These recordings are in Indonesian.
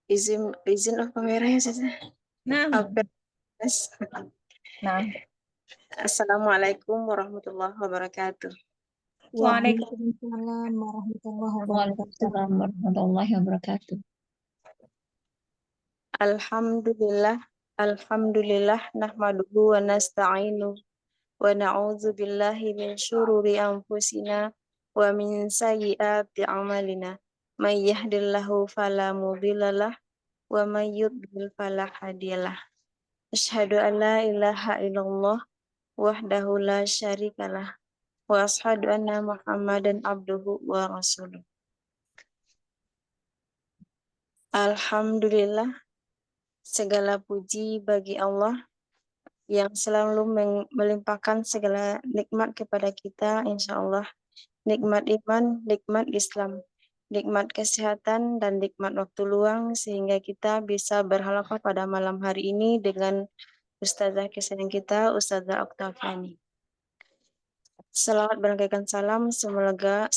izin of kameranya saja. Nah, nah. Assalamualaikum warahmatullahi wabarakatuh. Waalaikumsalam warahmatullahi wabarakatuh. Warahmatullahi wabarakatuh. Alhamdulillah nahmaduhu wa nasta'inu wa na'udzu billahi min syururi anfusina wa min sayyiati a'malina. May yahdihillahu fala mudhillalah wa may yudlil fala hadiyalah. Asyhadu an la ilaha illallah wahdahu la syarikalah wa asyhadu anna Muhammadan abduhu wa rasuluh. Alhamdulillah, segala puji bagi Allah yang selalu melimpahkan segala nikmat kepada kita, insya Allah. Nikmat iman, nikmat Islam, nikmat kesehatan, dan nikmat waktu luang, sehingga kita bisa berhalaqah pada malam hari ini dengan Ustazah kesayangan kita, Ustazah Oktaviani. Selawat berangkaikan salam, semoga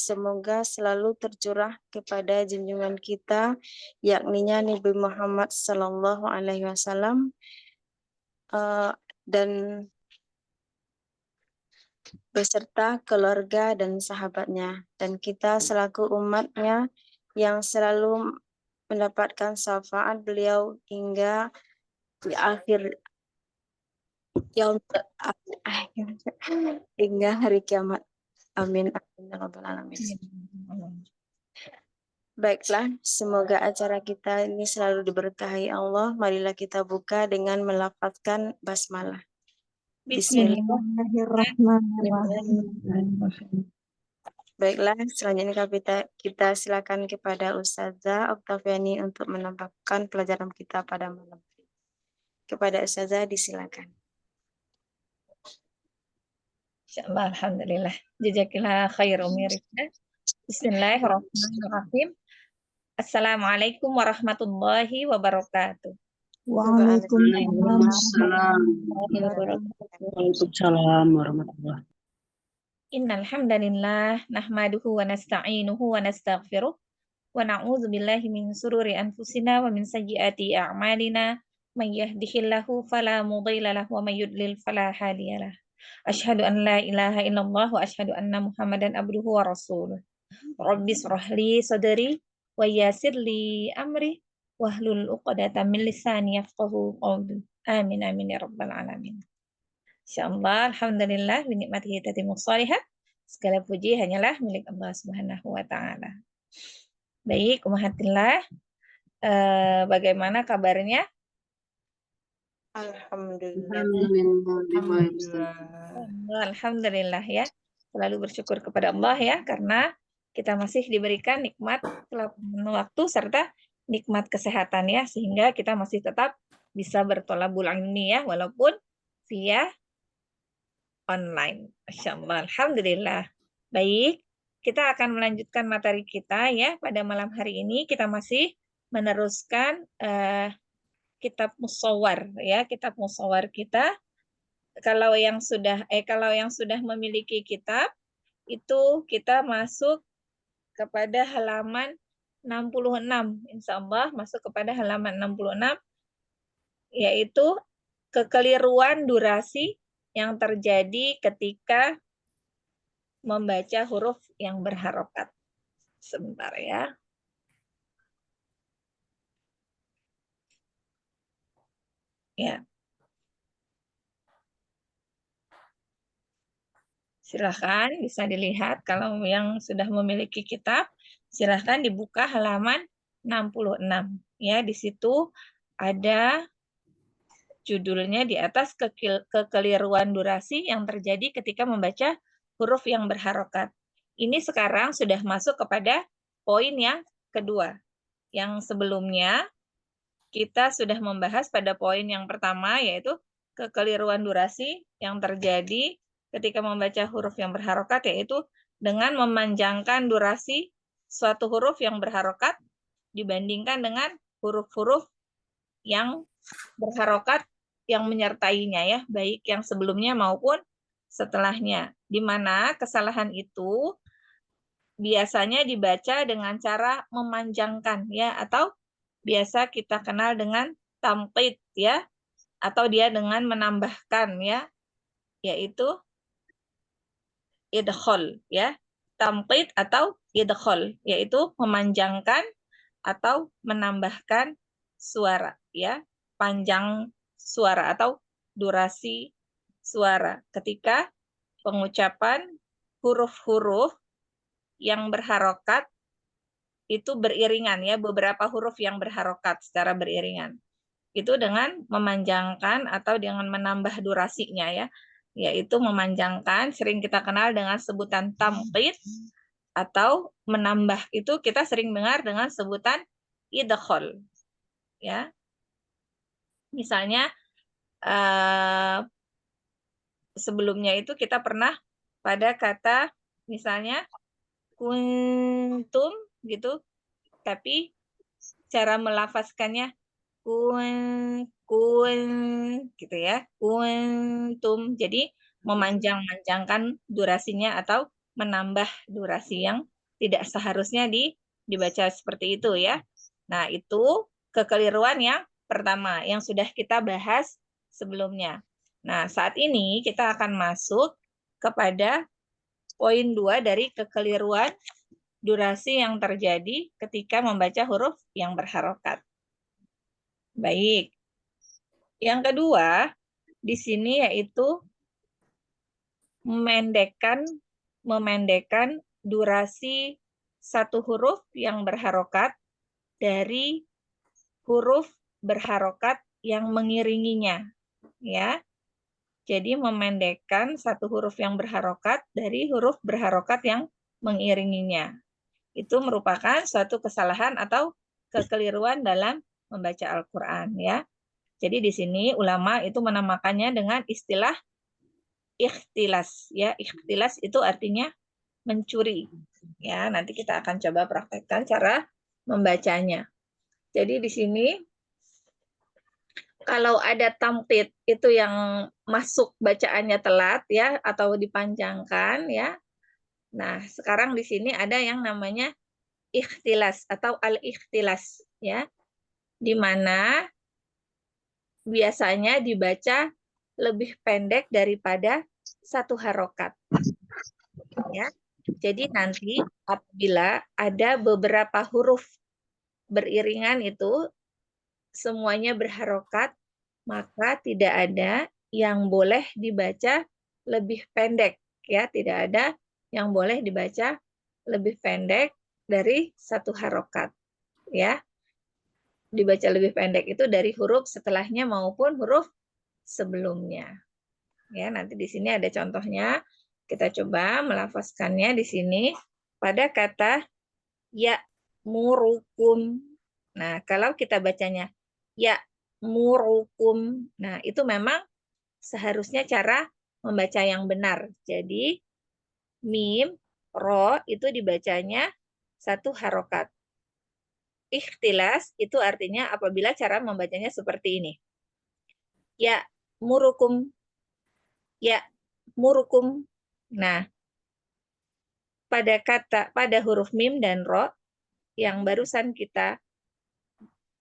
selalu tercurah kepada junjungan kita, yakninya Nabi Muhammad Sallallahu Alaihi Wasallam, dan beserta keluarga dan sahabatnya, dan kita selaku umatnya yang selalu mendapatkan syafaat beliau hingga di akhir hingga hari kiamat. Amin. Amin. Baiklah, semoga acara kita ini selalu diberkahi Allah. Marilah kita buka dengan melafazkan basmalah. Bismillahirrahmanirrahim. Baiklah, selanjutnya kita silakan kepada Ustazah Oktaviani untuk menambahkan pelajaran kita pada malam ini. Kepada Ustazah disilakan. Insyaallah, alhamdulillah. Jazakillah khair Umirifna. Bismillahirrahmanirrahim. Assalamualaikum warahmatullahi wabarakatuh. Waalaikumsalam warahmatullahi. Innal hamdalillah nahmaduhu wa nasta'inuhu wa nastaghfiruh wa na'udzu billahi min sururi anfusina wa min sayyiati a'malina may yahdihillahu fala mudilla lahu wa may yudlil fala hadiyalah. Asyhadu an la ilaha illallah wa asyhadu anna Muhammadan abduhu wa rasuluh. Rabbi shrah li sadri wa yassir li amri wahlul 'uqdatam min lisani yafqahu qawli. Amin amin ya rabbal alamin. Insyaallah, alhamdulillah, binikmatihi tatimmus shalihat. Segala puji hanyalah milik Allah Subhanahu wa taala. Baik, ummahatillah, bagaimana kabarnya? Alhamdulillah ya. Selalu bersyukur kepada Allah ya, karena kita masih diberikan nikmat waktu serta nikmat kesehatan ya, sehingga kita masih tetap bisa bertolabul ilmi ya, walaupun via online. Masyaallah, alhamdulillah. Baik, kita akan melanjutkan materi kita ya pada malam hari ini. Kita masih meneruskan kitab Mushawwar ya, kitab Mushawwar kita. Kalau yang sudah memiliki kitab itu kita masuk kepada halaman 66. Insyaallah masuk kepada halaman 66, yaitu kekeliruan durasi yang terjadi ketika membaca huruf yang berharokat. Sebentar ya. Ya. Silahkan bisa dilihat kalau yang sudah memiliki kitab, silahkan dibuka halaman 66. Ya, di situ ada judulnya di atas kekeliruan durasi yang terjadi ketika membaca huruf yang berharokat. Ini sekarang sudah masuk kepada poin yang kedua. Yang sebelumnya kita sudah membahas pada poin yang pertama, yaitu kekeliruan durasi yang terjadi ketika membaca huruf yang berharokat, yaitu dengan memanjangkan durasi suatu huruf yang berharokat dibandingkan dengan huruf-huruf yang berharokat yang menyertainya ya, baik yang sebelumnya maupun setelahnya. Di mana kesalahan itu biasanya dibaca dengan cara memanjangkan ya, atau biasa kita kenal dengan tamqid ya, atau dia dengan menambahkan ya, yaitu idkhol ya. Tamqid atau idkhol, yaitu memanjangkan atau menambahkan suara ya, panjang suara atau durasi suara ketika pengucapan huruf-huruf yang berharokat itu beriringan ya, beberapa huruf yang berharokat secara beriringan. Itu dengan memanjangkan atau dengan menambah durasinya ya, yaitu memanjangkan sering kita kenal dengan sebutan tamqid, atau menambah itu kita sering dengar dengan sebutan idkhol ya. Misalnya sebelumnya itu kita pernah pada kata misalnya kuntum gitu, tapi cara melafazkannya kun gitu ya, kuntum. Jadi memanjang-manjangkan durasinya atau menambah durasi yang tidak seharusnya dibaca seperti itu ya. Nah, itu kekeliruan yang pertama yang sudah kita bahas sebelumnya. Nah, saat ini kita akan masuk kepada poin 2 dari kekeliruan durasi yang terjadi ketika membaca huruf yang berharokat. Baik. Yang kedua, di sini yaitu memendekkan durasi satu huruf yang berharokat dari huruf berharokat yang mengiringinya. Ya. Jadi memendekkan satu huruf yang berharokat dari huruf berharokat yang mengiringinya. Itu merupakan suatu kesalahan atau kekeliruan dalam membaca Al-Quran ya. Jadi di sini ulama itu menamakannya dengan istilah ikhtilas ya. Ikhtilas itu artinya mencuri. Ya, nanti kita akan coba praktekkan cara membacanya. Jadi di sini kalau ada tamqid itu yang masuk bacaannya telat ya atau dipanjangkan ya. Nah, sekarang di sini ada yang namanya ikhtilas atau al-ikhtilas ya. Di mana biasanya dibaca lebih pendek daripada satu harokat. Ya. Jadi nanti apabila ada beberapa huruf beriringan itu semuanya berharokat, maka tidak ada yang boleh dibaca lebih pendek. Ya, tidak ada yang boleh dibaca lebih pendek dari satu harokat. Ya, dibaca lebih pendek itu dari huruf setelahnya maupun huruf sebelumnya. Ya, nanti di sini ada contohnya. Kita coba melafazkannya di sini pada kata ya murukum. Nah, kalau kita bacanya ya murukum, nah itu memang seharusnya cara membaca yang benar. Jadi mim, ro itu dibacanya satu harokat. Ikhtilas itu artinya apabila cara membacanya seperti ini. Ya murukum, ya murukum. Nah, pada huruf mim dan ro yang barusan kita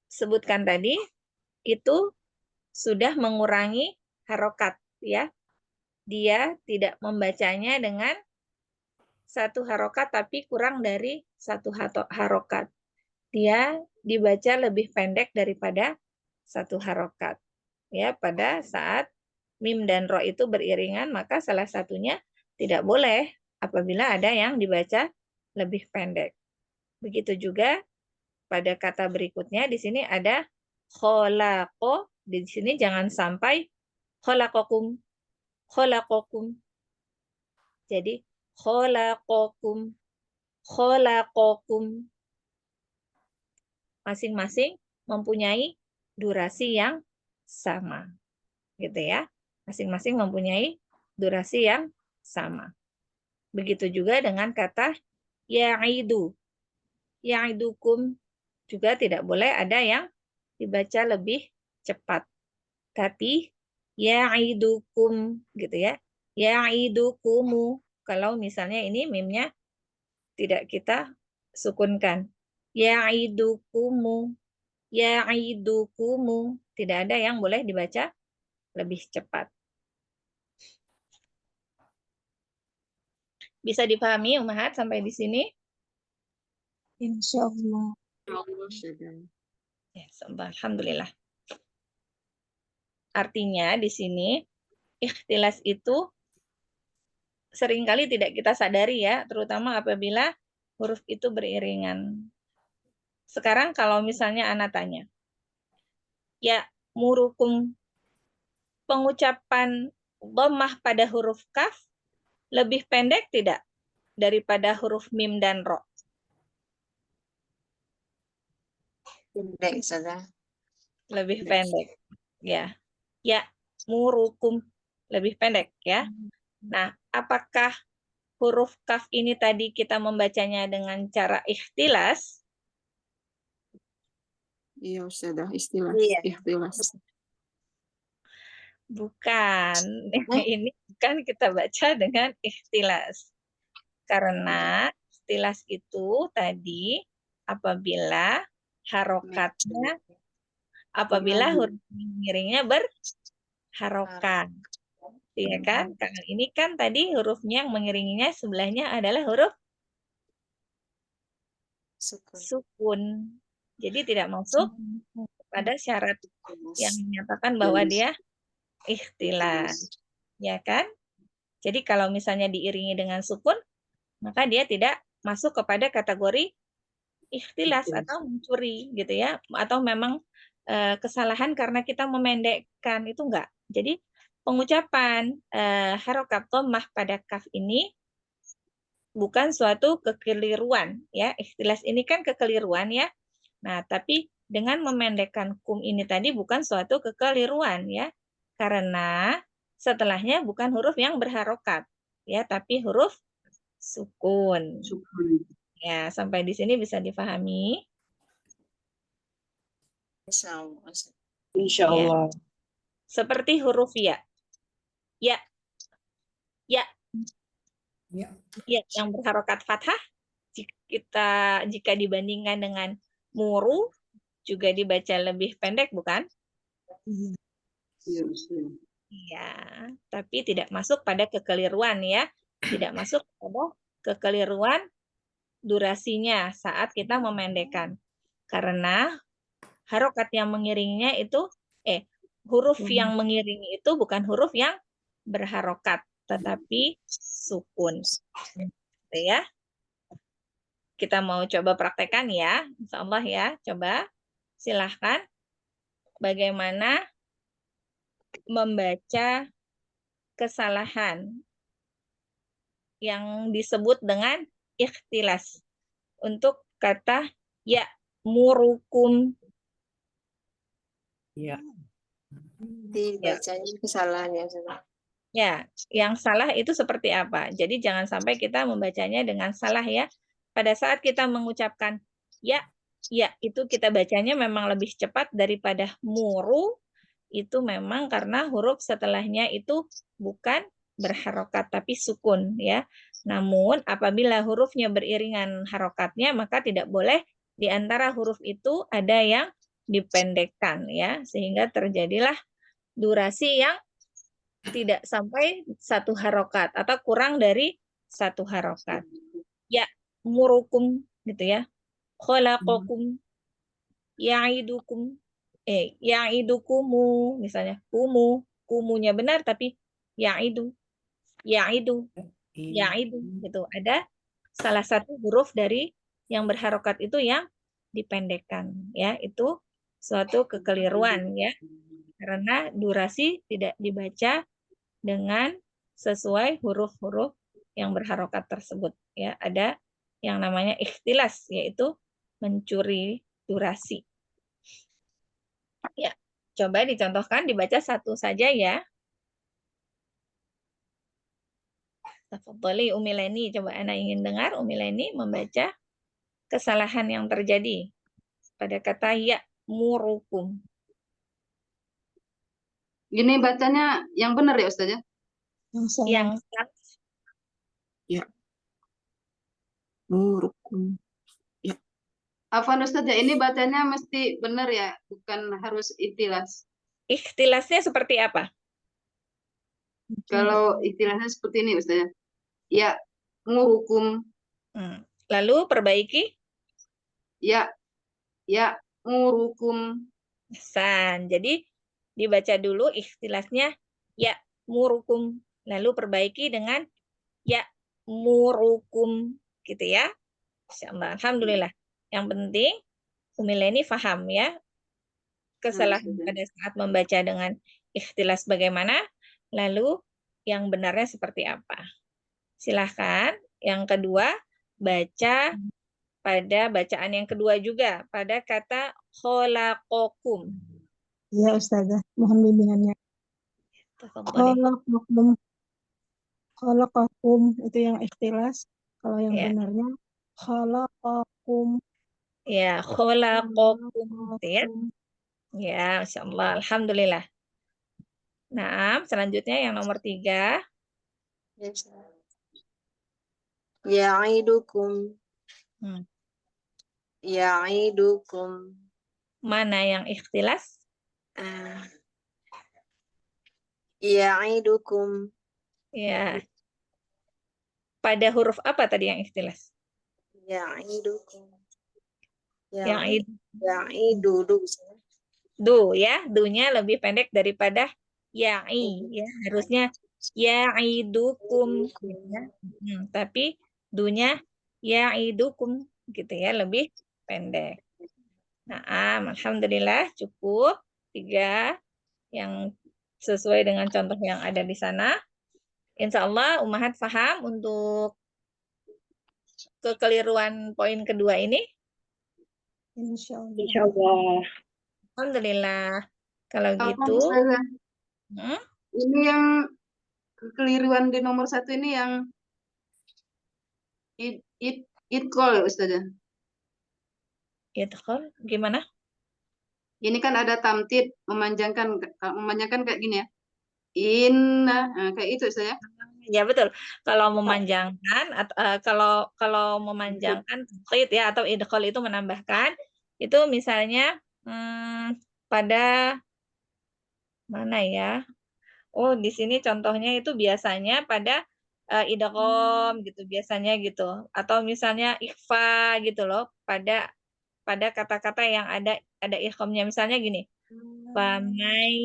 sebutkan tadi itu sudah mengurangi harokat ya. Dia tidak membacanya dengan satu harokat tapi kurang dari satu harokat. Dia dibaca lebih pendek daripada satu harokat. Ya, pada saat mim dan ro itu beriringan, maka salah satunya tidak boleh apabila ada yang dibaca lebih pendek. Begitu juga pada kata berikutnya di sini ada kholaqo. Di sini jangan sampai kholaqokum. Kholaqokum. Jadi kholaqokum. Kholaqokum. Masing-masing mempunyai durasi yang sama. Gitu ya. Masing-masing mempunyai durasi yang sama. Begitu juga dengan kata ya'idu. Ya'idukum juga tidak boleh ada yang dibaca lebih cepat. Tapi ya'idukum gitu ya. Ya'idukumu. Kalau misalnya ini mimnya tidak kita sukunkan. Ya'idukumu. ya'idukumu. Tidak ada yang boleh dibaca lebih cepat. Bisa dipahami Umahat sampai di sini? Insya Allah. Ya, alhamdulillah. Artinya di sini ikhtilas itu seringkali tidak kita sadari ya, terutama apabila huruf itu beriringan. Sekarang kalau misalnya anak tanya, ya murukum, pengucapan dhammah pada huruf kaf lebih pendek tidak daripada huruf mim dan ro? Pendek saja. Lebih pendek. Ya. Ya, murukum lebih pendek ya. Nah, apakah huruf kaf ini tadi kita membacanya dengan cara ikhtilas? Iya, Ustazah, istilah Iya. ikhtilas. Bukan. Ini bukan kita baca dengan ikhtilas. Karena ikhtilas itu tadi apabila harokatnya, apabila huruf miringnya berharokat. Iya kan? Kalau ini kan tadi hurufnya yang mengiringinya sebelahnya adalah huruf sukun. Jadi tidak masuk pada syarat yang menyatakan bahwa dia ikhtilas. Ya kan? Jadi kalau misalnya diiringi dengan sukun, maka dia tidak masuk kepada kategori ikhtilas atau mencuri gitu ya. Atau memang kesalahan karena kita memendekkan, itu enggak. Jadi pengucapan harokat dhammah pada kaf ini bukan suatu kekeliruan ya. Ikhtilas ini kan kekeliruan ya. Nah, tapi dengan memendekkan kum ini tadi bukan suatu kekeliruan ya. Karena setelahnya bukan huruf yang berharokat ya, tapi huruf sukun. Ya, sampai di sini bisa dipahami. Insya Allah. Ya. Seperti huruf ya. Ya. Ya. Ya. Ya, yang berharokat fathah jika dibandingkan dengan muru juga dibaca lebih pendek, bukan? Iya. Iya, tapi tidak masuk pada kekeliruan ya. Tidak masuk pada kekeliruan durasinya saat kita memendekkan. Karena harokat yang mengiringinya itu, huruf yang mengiringi itu bukan huruf yang berharokat, tetapi sukun. Gitu ya. Kita mau coba praktekkan ya, insya Allah ya. Coba silahkan bagaimana membaca kesalahan yang disebut dengan ikhtilas untuk kata ya murukum. Ya. Dibacanya kesalahan ya, Ustazah. Ya, yang salah itu seperti apa? Jadi jangan sampai kita membacanya dengan salah ya. Pada saat kita mengucapkan ya, itu kita bacanya memang lebih cepat daripada muru, itu memang karena huruf setelahnya itu bukan berharokat tapi sukun ya. Namun apabila hurufnya beriringan harokatnya, maka tidak boleh di antara huruf itu ada yang dipendekkan ya, sehingga terjadilah durasi yang tidak sampai satu harokat atau kurang dari satu harokat. Ya, murukum gitu ya. Khalaqakum, ya'idukum, ya'idukumu misalnya. Kumunya benar tapi ya'idu, ya'idu, ya'idu gitu. Ada salah satu huruf dari yang berharokat itu yang dipendekkan ya. Itu suatu kekeliruan ya. Karena durasi tidak dibaca dengan sesuai huruf-huruf yang berharokat tersebut ya. Ada yang namanya ikhtilas, yaitu mencuri durasi. Ya, coba dicontohkan, dibaca satu saja ya. Tafadhali Umi Leni, coba Ana ingin dengar Umi Leni membaca kesalahan yang terjadi pada kata ya murukum. Gini bacanya yang benar ya Ustazah? Yang Ya. Murukum. Ya. Afwan Ustazah, ini bacanya mesti benar ya, bukan harus ikhtilas. Ikhtilasnya seperti apa? Kalau ikhtilasnya seperti ini Ustazah. Ya, ngurukum, Lalu perbaiki. ya, ngurukum. Jadi dibaca dulu ikhtilasnya ya murukum. Lalu perbaiki dengan ya murukum. Gitu ya. Insyaallah. Alhamdulillah. Yang penting Umileni paham ya kesalahan Ustazah. pada saat membaca dengan ikhtilas bagaimana, lalu yang benarnya seperti apa. Silahkan. Yang kedua, baca pada bacaan yang kedua juga, pada kata kholaqakum. Iya Ustazah, mohon bimbingannya. Tafadhali. Khalaqakum itu yang ikhtilas. Kalau yang Ya. benarnya khalaqakum. Ya, kholaqakum. Ya. Ya, Masya Allah. Alhamdulillah. Nah, selanjutnya yang nomor 3. Ya'idukum. Hmm. Ya'idukum. Mana yang ikhtilas? Ya'idukum. Ya. Pada huruf apa tadi yang ikhtilas? Ya'idukum. Yang Ya'idu. du ya, dunya lebih pendek daripada ya'i ya. Harusnya ya'idukum ya. Tapi dunya ya'idukum gitu ya, lebih pendek. Nah, alhamdulillah cukup 3 yang sesuai dengan contoh yang ada di sana. Insya Allah Ummahat paham untuk kekeliruan poin kedua ini. Insya Allah. Alhamdulillah. Kalau Afwan gitu, Ustazah, ini yang kekeliruan di nomor 1 ini yang idgham ya Ustazah. idgham gimana? Ini kan ada tamtid, memanjangkan kayak gini ya. Inna, kayak itu Ustazah. Ya betul. Kalau memanjangkan kalau memanjangkan tamtid ya atau idgham itu menambahkan itu misalnya pada mana ya? Oh, di sini contohnya itu biasanya pada idgham gitu biasanya gitu. Atau misalnya ikhfa gitu loh pada kata-kata yang ada idghamnya misalnya gini. Famai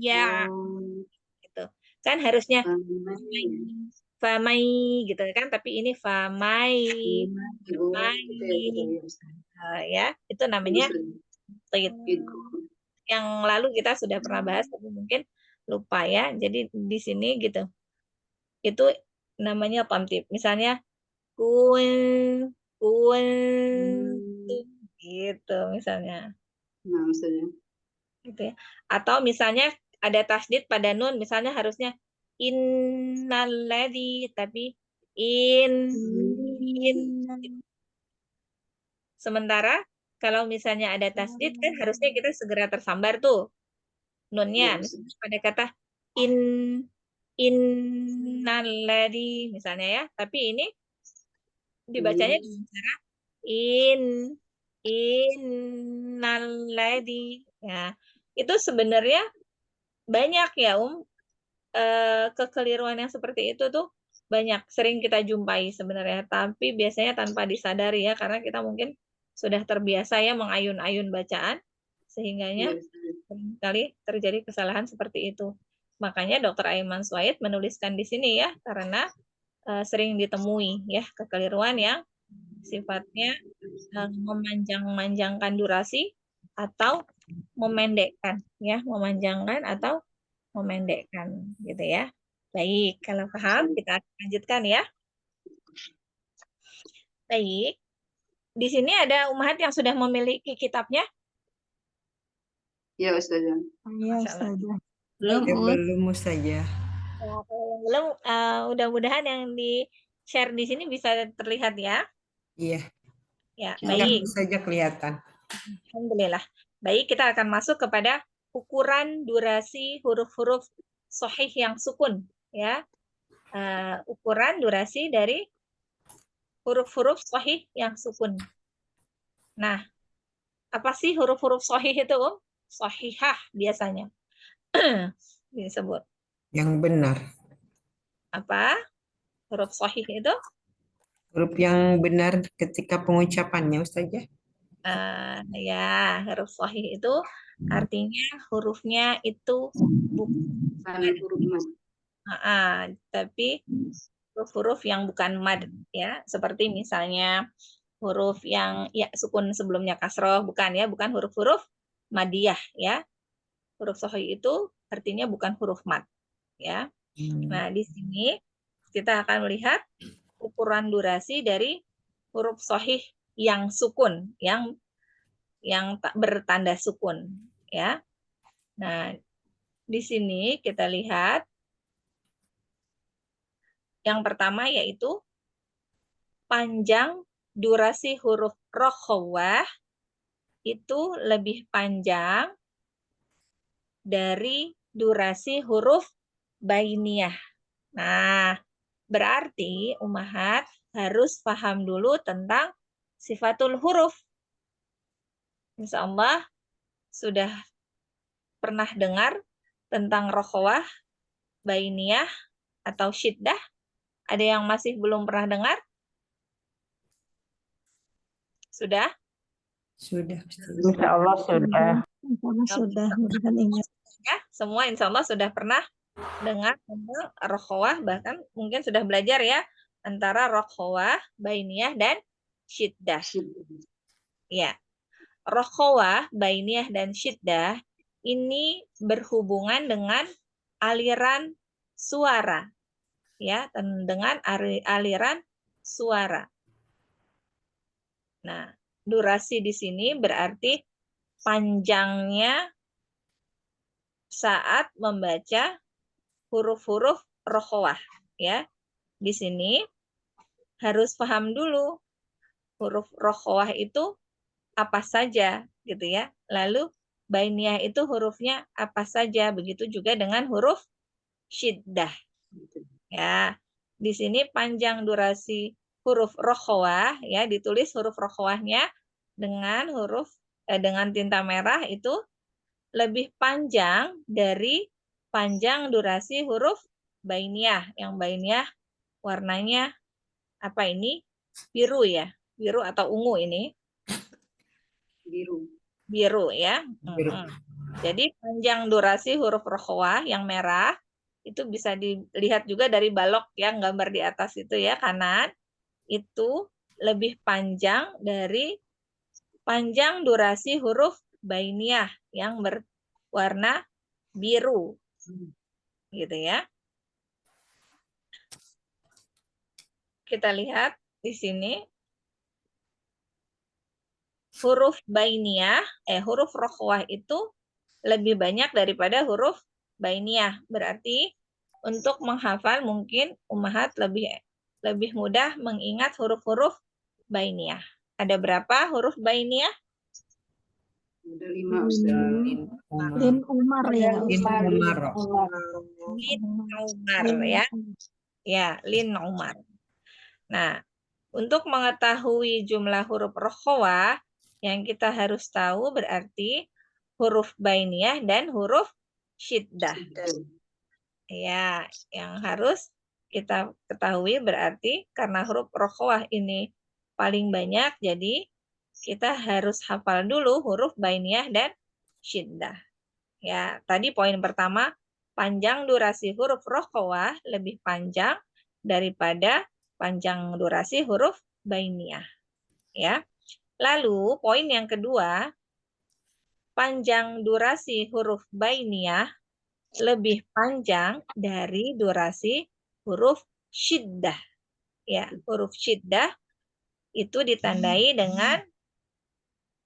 ya gitu. Kan harusnya famai gitu kan tapi ini famai ya itu namanya yang lalu kita sudah pernah bahas tapi mungkin lupa ya. Jadi di sini gitu. Itu namanya tamtid. Misalnya kun gitu misalnya. Nah, misalnya. Gitu ya. Atau misalnya ada tasdid pada nun, misalnya harusnya innalladzi tapi in. Sementara kalau misalnya ada tasdid kan harusnya kita segera tersambar tuh nunnya. Misalnya pada kata innalladzi misalnya ya, tapi ini dibacanya dengan cara innalladzi. Ya, itu sebenarnya banyak ya kekeliruan yang seperti itu tuh banyak sering kita jumpai sebenarnya, tapi biasanya tanpa disadari ya karena kita mungkin sudah terbiasa ya mengayun-ayun bacaan sehingganya seringkali terjadi kesalahan seperti itu. Makanya Dr. Aiman Suaid menuliskan di sini ya karena sering ditemui ya kekeliruan yang sifatnya memanjang-manjangkan durasi atau memendekkan ya, memanjangkan atau memendekkan gitu ya. Baik, kalau paham kita akan lanjutkan ya. Baik. Di sini ada Ummahat yang sudah memiliki kitabnya? Ya Ustazah. Iya Ustazah. Belum Ustazah. Kalau yang belum, mudah-mudahan yang di-share di sini bisa terlihat ya. Iya. Ya, Sudah baik. saja kelihatan. Alhamdulillah. Baik, kita akan masuk kepada ukuran durasi huruf-huruf sahih yang sukun ya. Ukuran durasi dari huruf-huruf sahih yang sukun. Nah, apa sih huruf-huruf sahih itu, Sahihah biasanya disebut. Yang benar. Apa? Huruf sahih itu Huruf yang benar ketika pengucapannya, Ustazah. ya, huruf sahih itu artinya hurufnya itu bukan huruf mad. tapi huruf-huruf yang bukan mad ya, seperti misalnya huruf yang ya sukun sebelumnya kasroh, bukan ya, bukan huruf-huruf madiyah ya. Huruf sahih itu artinya bukan huruf mad ya. Nah, di sini kita akan melihat ukuran durasi dari huruf sahih yang sukun, yang tak bertanda sukun ya. Nah, di sini kita lihat yang pertama yaitu panjang durasi huruf rokhawah itu lebih panjang dari durasi huruf bainiyah. Nah, berarti Ummahat harus paham dulu tentang sifatul huruf. Insya Allah sudah pernah dengar tentang rokhawah, bainiyah, atau syiddah? Ada yang masih belum pernah dengar? Sudah? Sudah. Insya Allah sudah. Insya Allah sudah, mudah-mudahan ingat. Ya, semua insya Allah sudah pernah dengar tentang rokhawah, bahkan mungkin sudah belajar ya antara rokhawah, bainiyah, dan syiddah. Ya, rokhawah, bainiyah, dan syiddah ini berhubungan dengan aliran suara, ya, dengan aliran suara. Nah, durasi di sini berarti panjangnya saat membaca huruf-huruf rokhawah, ya. Di sini harus paham dulu huruf rokhawah itu apa saja, gitu ya. Lalu bainiyah itu hurufnya apa saja, begitu juga dengan huruf syiddah. Ya, di sini panjang durasi huruf rokhawah, ya, ditulis huruf rokhawahnya dengan dengan tinta merah itu lebih panjang dari panjang durasi huruf bainiyah. Yang bainiyah warnanya apa ini? Biru ya, biru atau ungu ini? Biru ya. Biru. Jadi panjang durasi huruf rokhawah yang merah itu bisa dilihat juga dari balok yang gambar di atas itu ya, kanan. Itu lebih panjang dari panjang durasi huruf bainiyah yang berwarna biru. Gitu ya. Kita lihat di sini huruf bainiyah, huruf rokhawah itu lebih banyak daripada huruf bainiyah. Berarti untuk menghafal mungkin Ummahat lebih mudah mengingat huruf-huruf bainiyah. Ada berapa huruf bainiyah? Ada 5, Ustaz. Lin Umar ya. Lin Umar. Lin Umar ya. Ya, Lin Umar. Nah, untuk mengetahui jumlah huruf rokhawah yang kita harus tahu berarti huruf bainiyah dan huruf syiddah. Ya, yang harus kita ketahui berarti karena huruf rokhawah ini paling banyak, jadi kita harus hafal dulu huruf bainiyah dan syiddah. Ya, tadi poin pertama, panjang durasi huruf rokhawah lebih panjang daripada panjang durasi huruf bainiyah. Ya. Lalu poin yang kedua, panjang durasi huruf bainiyah lebih panjang dari durasi huruf syiddah. Ya, huruf syiddah itu ditandai dengan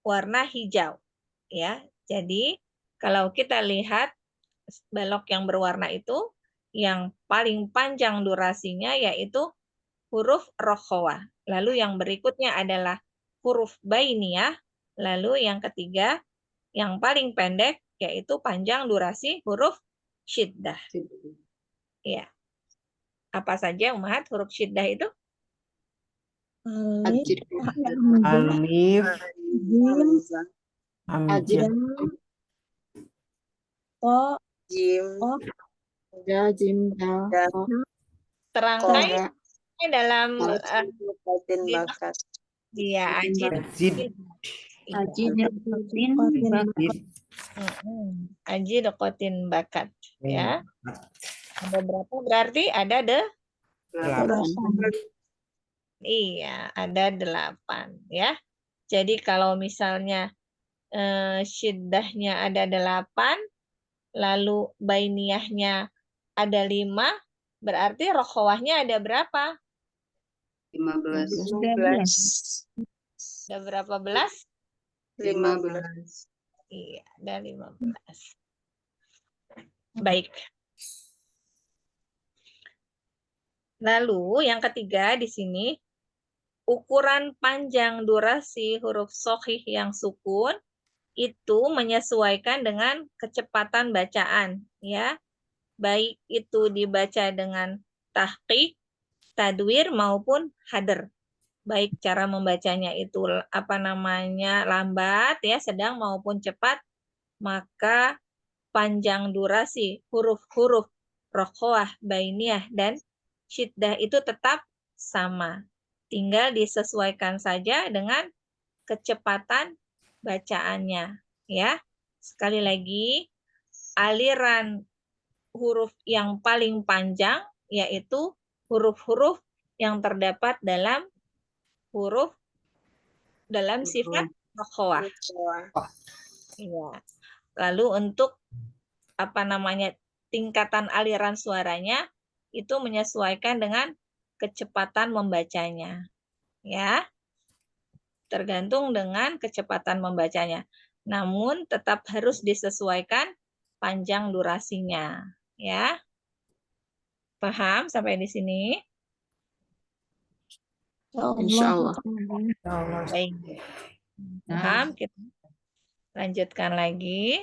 warna hijau. Ya, jadi kalau kita lihat balok yang berwarna itu, yang paling panjang durasinya yaitu huruf rokhawah. Lalu yang berikutnya adalah huruf bainiyah. Lalu yang ketiga, yang paling pendek yaitu panjang durasi huruf syiddah. Ya. Apa saja Ummahat huruf syiddah itu? Alif, Ajid. hamzah, Alif, jim, Ajid. hamzah, to, Jim, of, Ya, jim, dan Terangkai kora, dalam kabupaten di bakat. dia ajid. Ajid, Ajid. kotin, Ajid, Ajid kotin bakat ya. Ada berapa berarti? Ada delapan. iya, ada 8 ya. Jadi kalau misalnya syiddahnya ada 8, lalu bainiyahnya ada 5, berarti rokhawahnya ada berapa? 15. 15. Ada berapa belas? 15. Iya, ada 15. Baik. Lalu yang ketiga di sini, ukuran panjang durasi huruf shahih yang sukun itu menyesuaikan dengan kecepatan bacaan, ya. Baik itu dibaca dengan tahqiq, tadwir maupun hadr. Baik cara membacanya itu lambat ya, sedang maupun cepat, maka panjang durasi huruf-huruf rokhawah, bainiyah dan syiddah itu tetap sama. Tinggal disesuaikan saja dengan kecepatan bacaannya ya. Sekali lagi, aliran huruf yang paling panjang yaitu huruf-huruf yang terdapat dalam sifat rokhawah. Ya. Lalu untuk tingkatan aliran suaranya itu menyesuaikan dengan kecepatan membacanya. Ya. Tergantung dengan kecepatan membacanya. Namun tetap harus disesuaikan panjang durasinya, ya. Paham sampai di sini? Insya Allah. Baik. Paham? Kita lanjutkan lagi.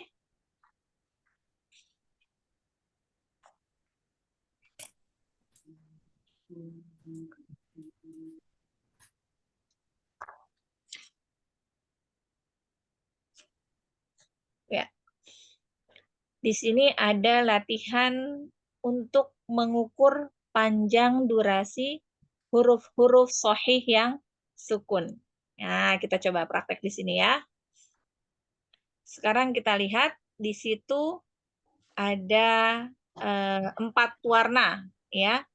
Ya. Di sini ada latihan untuk mengukur panjang durasi huruf-huruf shahih yang sukun. Nah, kita coba praktek di sini ya. Sekarang kita lihat di situ ada 4 warna ya.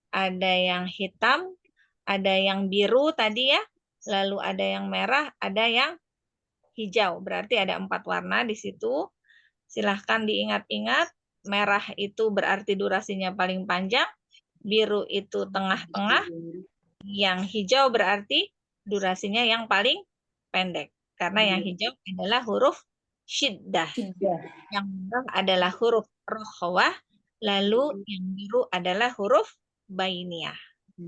Ada yang hitam, ada yang biru tadi ya, lalu ada yang merah, ada yang hijau. Berarti ada 4 warna di situ. Silahkan diingat-ingat, merah itu berarti durasinya paling panjang, biru itu tengah-tengah, yang hijau berarti durasinya yang paling pendek. Karena yang hijau adalah huruf syiddah. Yang merah adalah huruf rokhawah, lalu yang biru adalah huruf bainiyah.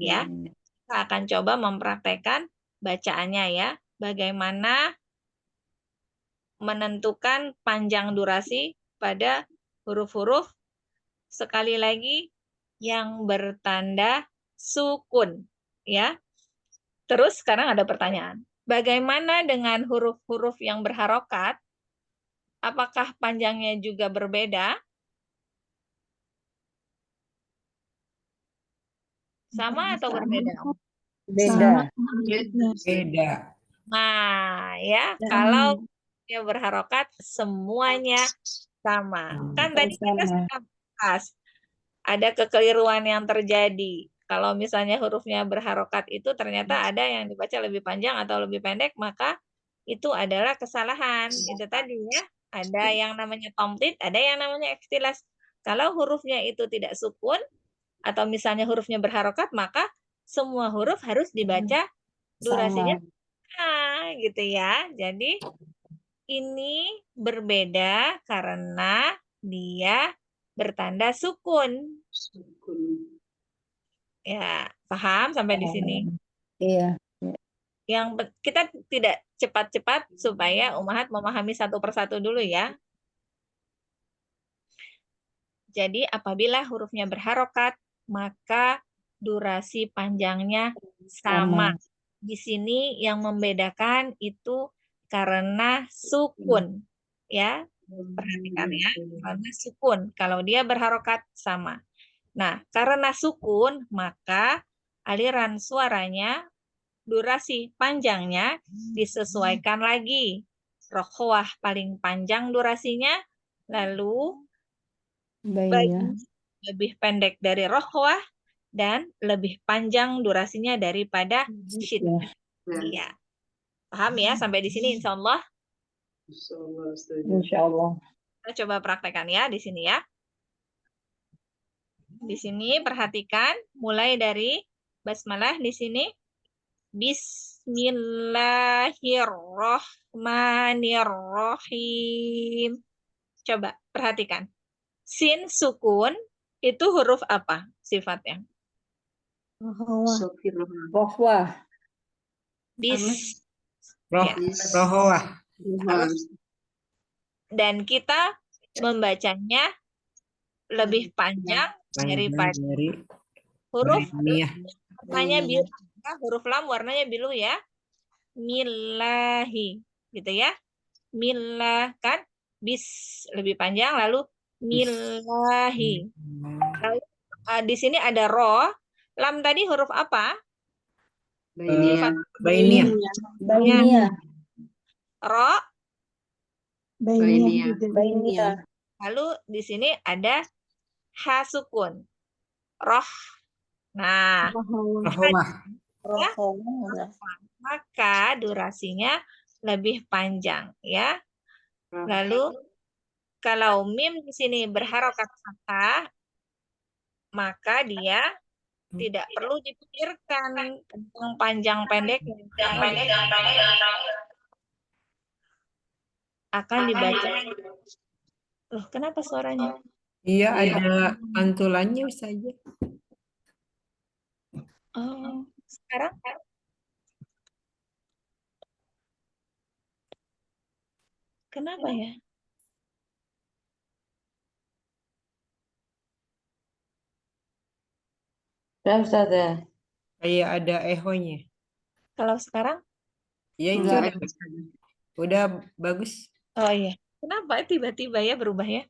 Ya, kita akan coba mempraktekkan bacaannya ya. Bagaimana menentukan panjang durasi pada huruf-huruf sekali lagi yang bertanda sukun ya. Terus sekarang ada pertanyaan. Bagaimana dengan huruf-huruf yang berharokat? Apakah panjangnya juga berbeda? Sama atau berbeda? Beda. Beda. Nah, ya, kalau yang berharokat semuanya sama. Kan tadi kita sudah bahas ada kekeliruan yang terjadi. Kalau misalnya hurufnya berharokat itu ternyata ada yang dibaca lebih panjang atau lebih pendek, maka itu adalah kesalahan. Itu tadi ya, ada yang namanya tamtid, ada yang namanya ikhtilas. Kalau hurufnya itu tidak sukun, atau misalnya hurufnya berharokat, maka semua huruf harus dibaca durasinya sama, gitu ya. Jadi ini berbeda karena dia bertanda sukun. Ya, paham sampai di sini? Iya. Yang kita tidak cepat-cepat supaya Ummahat memahami satu persatu dulu ya. Jadi apabila hurufnya berharokat, maka durasi panjangnya sama. di sini yang membedakan itu karena sukun. Ya, perhatikan ya. Karena sukun. Kalau dia berharokat sama. Nah, karena sukun, maka aliran suaranya, durasi panjangnya disesuaikan lagi. Rokhwah paling panjang durasinya, lalu Bainiyah. lebih pendek dari rokhwah, dan lebih panjang durasinya daripada syiddah. Iya. Paham ya sampai di sini insya Allah? Insya Allah. Kita coba praktekkan ya di sini ya. Di sini perhatikan mulai dari basmalah di sini. Bismillahirrohmanirrohim. Coba perhatikan. Sin sukun itu huruf apa sifatnya? Rohwah. Bis. Roh, Ya. rohwah. Dan kita membacanya lebih panjang daripada Dari huruf Bainiyah. warnanya biru. Huruf lam warnanya biru ya. Millahi. Gitu ya. Millah kan. Bis lebih panjang lalu millahi. Lalu di sini ada roh. Lam tadi huruf apa? Bainiyah. Bainiyah. Bainiyah. Ro. Bainiyah. Bainiyah. Lalu di sini ada ha sukun. Roh. Nah, Rohwah. maka durasinya lebih panjang ya. Lalu kalau mim di sini berharokat fathah, maka dia tidak perlu dipikirkan tentang panjang pendek akan dibaca. Loh, kenapa suaranya? Iya, ada pantulannya saja. Oh, sekarang kenapa ya? Kayak ada ehonya. Kalau sekarang? Ya itu Enggak, udah bagus. Oh iya. Kenapa tiba-tiba ya berubah ya?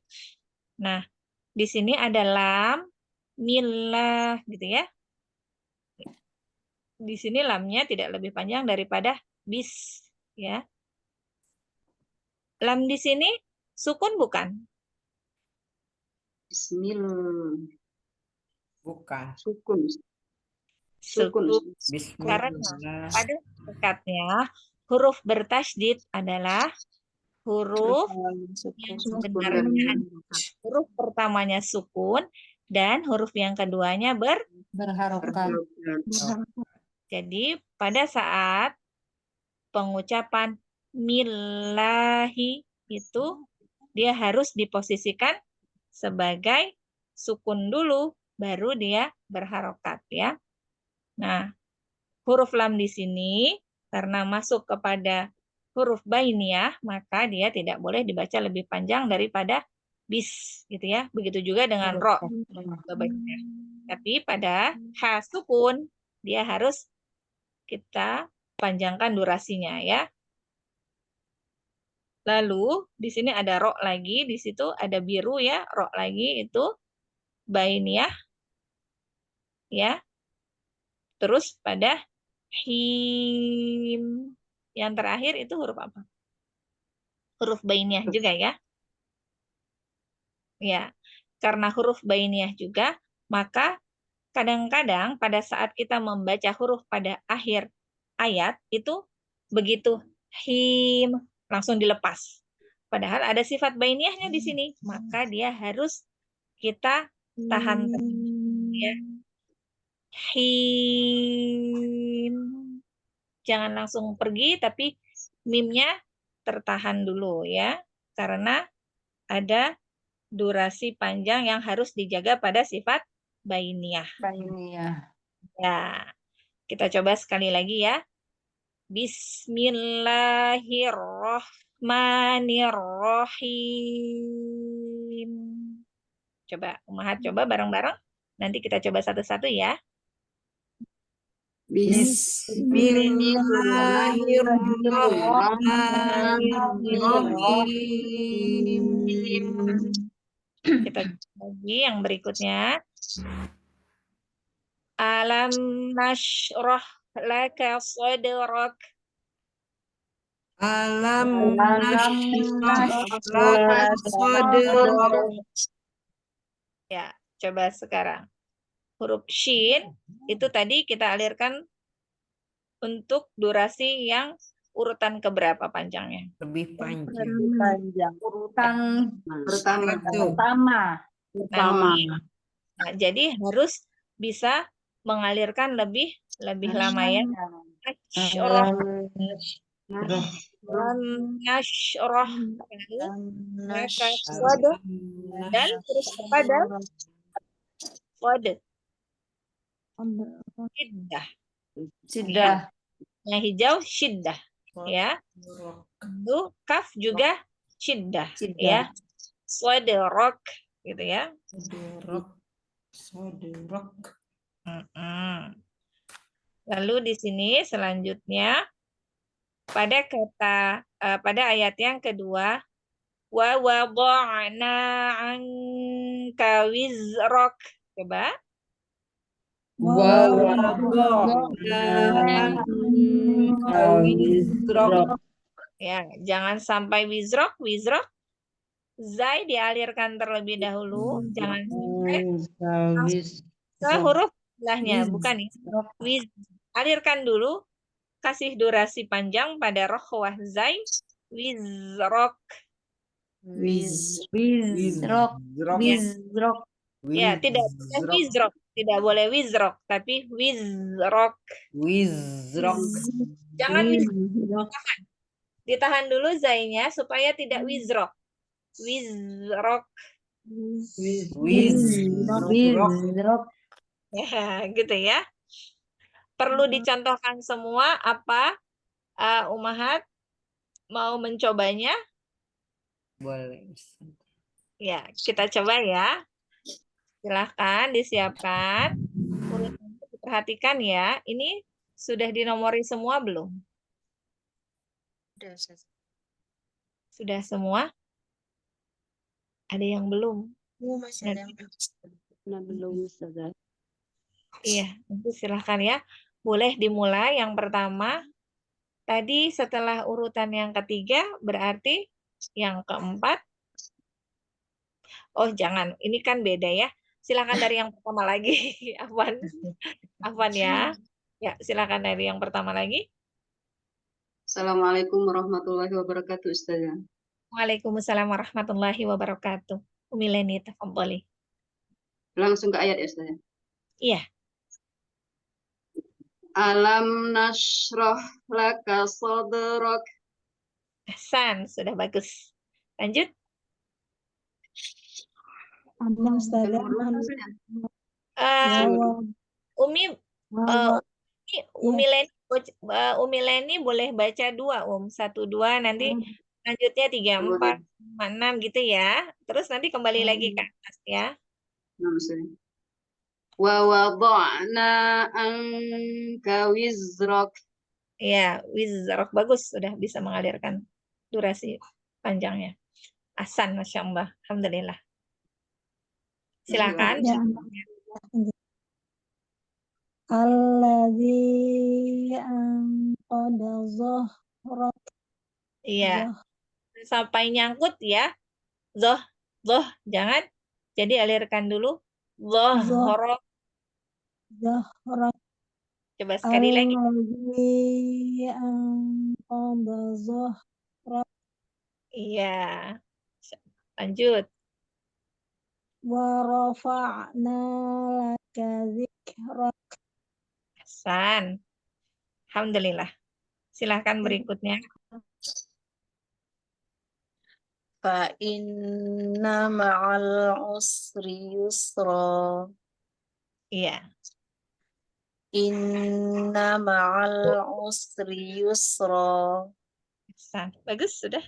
Nah, di sini ada lam, milah gitu ya. Di sini lamnya tidak lebih panjang daripada bis ya. Lam di sini sukun bukan? Bismillah. Bukan. Sukun. Sukun. Karena Bismillah. pada hakikatnya huruf bertasydid adalah huruf yang sebenarnya huruf pertamanya sukun dan huruf yang keduanya Berharokat. Jadi pada saat pengucapan millahi itu dia harus diposisikan sebagai sukun dulu baru dia berharokat ya. Nah, huruf lam di sini karena masuk kepada huruf bainiyah maka dia tidak boleh dibaca lebih panjang daripada bis gitu ya. Begitu juga dengan ro. Tapi pada ha sukun dia harus kita panjangkan durasinya ya. Lalu di sini ada ro lagi, di situ ada biru ya, ro lagi itu bainiyah ya. Terus pada him yang terakhir itu huruf apa? Huruf bainiyah juga ya. Ya, karena huruf bainiyah juga, maka kadang-kadang pada saat kita membaca huruf pada akhir ayat itu begitu him langsung dilepas. Padahal ada sifat bainiyahnya di sini, maka dia harus kita tahan ya. Him. Jangan langsung pergi tapi mimnya tertahan dulu ya. Karena ada durasi panjang yang harus dijaga pada sifat bainiyah. Bainiyah. Ya, kita coba sekali lagi ya. Bismillahirrohmanirrohim. Coba, Umahat coba bareng-bareng. Nanti kita coba satu-satu ya. Bismillahirrahmanirrahim. Kita lagi yang berikutnya. Alam nashrah laka sadrak. Alam Alam nashrah nashrah laka sadrak. Ya, coba sekarang. Huruf shin itu tadi kita alirkan untuk durasi yang urutan keberapa panjangnya? Lebih panjang. panjang. Urutan Pertama. Satu. pertama. Nah, jadi harus bisa mengalirkan lebih lama ya. Nashrah, nashrah. Laka sadrak. Dan terus pada kode syiddah. Sudah. Yang hijau syiddah ya. Itu kaf juga syiddah ya. Sadrak gitu ya. Sadrak. Lalu di sini selanjutnya pada ayat yang kedua wa wada'na anka wizrak. Coba. Ya, jangan sampai wizrak. Zai dialirkan terlebih dahulu, jangan sampai ke huruf sebelahnya, bukan ini. Alirkan dulu, kasih durasi panjang pada rokhwah zai, wizrok. Ya, tidak boleh wizrok, tapi wizrok. Jangan ditahan dulu zainya supaya tidak wizrok. Wizrok. Ya, gitu ya. Perlu dicontohkan semua apa Ummahat mau mencobanya? Boleh. Ya, kita coba ya. Silahkan disiapkan. Perhatikan ya. Ini sudah dinomori semua belum? Sudah semua? Ada yang belum? Masih ada yang belum. Iya, nanti silahkan ya. Boleh dimulai yang pertama. Tadi setelah urutan yang ketiga berarti yang keempat. Oh, jangan. Ini kan beda ya. Silakan dari yang pertama lagi. Afwan ya. Ya, silakan dari yang pertama lagi. Assalamualaikum warahmatullahi wabarakatuh, Ustazah. Waalaikumsalam warahmatullahi wabarakatuh. Umi Leni, tafadhali. Langsung ke ayat ya, Ustazah. Iya. Alam nashrah laka sadrak. Ahsan, sudah bagus. Lanjut. Umi Umi Leni boleh baca 2, 1, 2, nanti lanjutnya 3, 4, 5, 6 gitu ya. Terus nanti kembali lagi ke atas ya. Wa wada'na anka wizrak. Ya, wizrak bagus, sudah bisa mengalirkan durasi panjangnya. Ahsan, Masya Allah. Alhamdulillah. Silakan. Alladzi anqada dhahrak. Iya. Sampai nyangkut ya. Zoh, jangan. Jadi alirkan dulu. Zohrok. Coba sekali lagi. Alladzi anqada dhahrak. Iya. Lanjut. Wa rafa'na laka dzikrak. Ahsan. Alhamdulillah. Silahkan berikutnya. Fa inna ma'al usri yusra. Iya. Inna ma'al usri yusra. Ahsan. Bagus, sudah.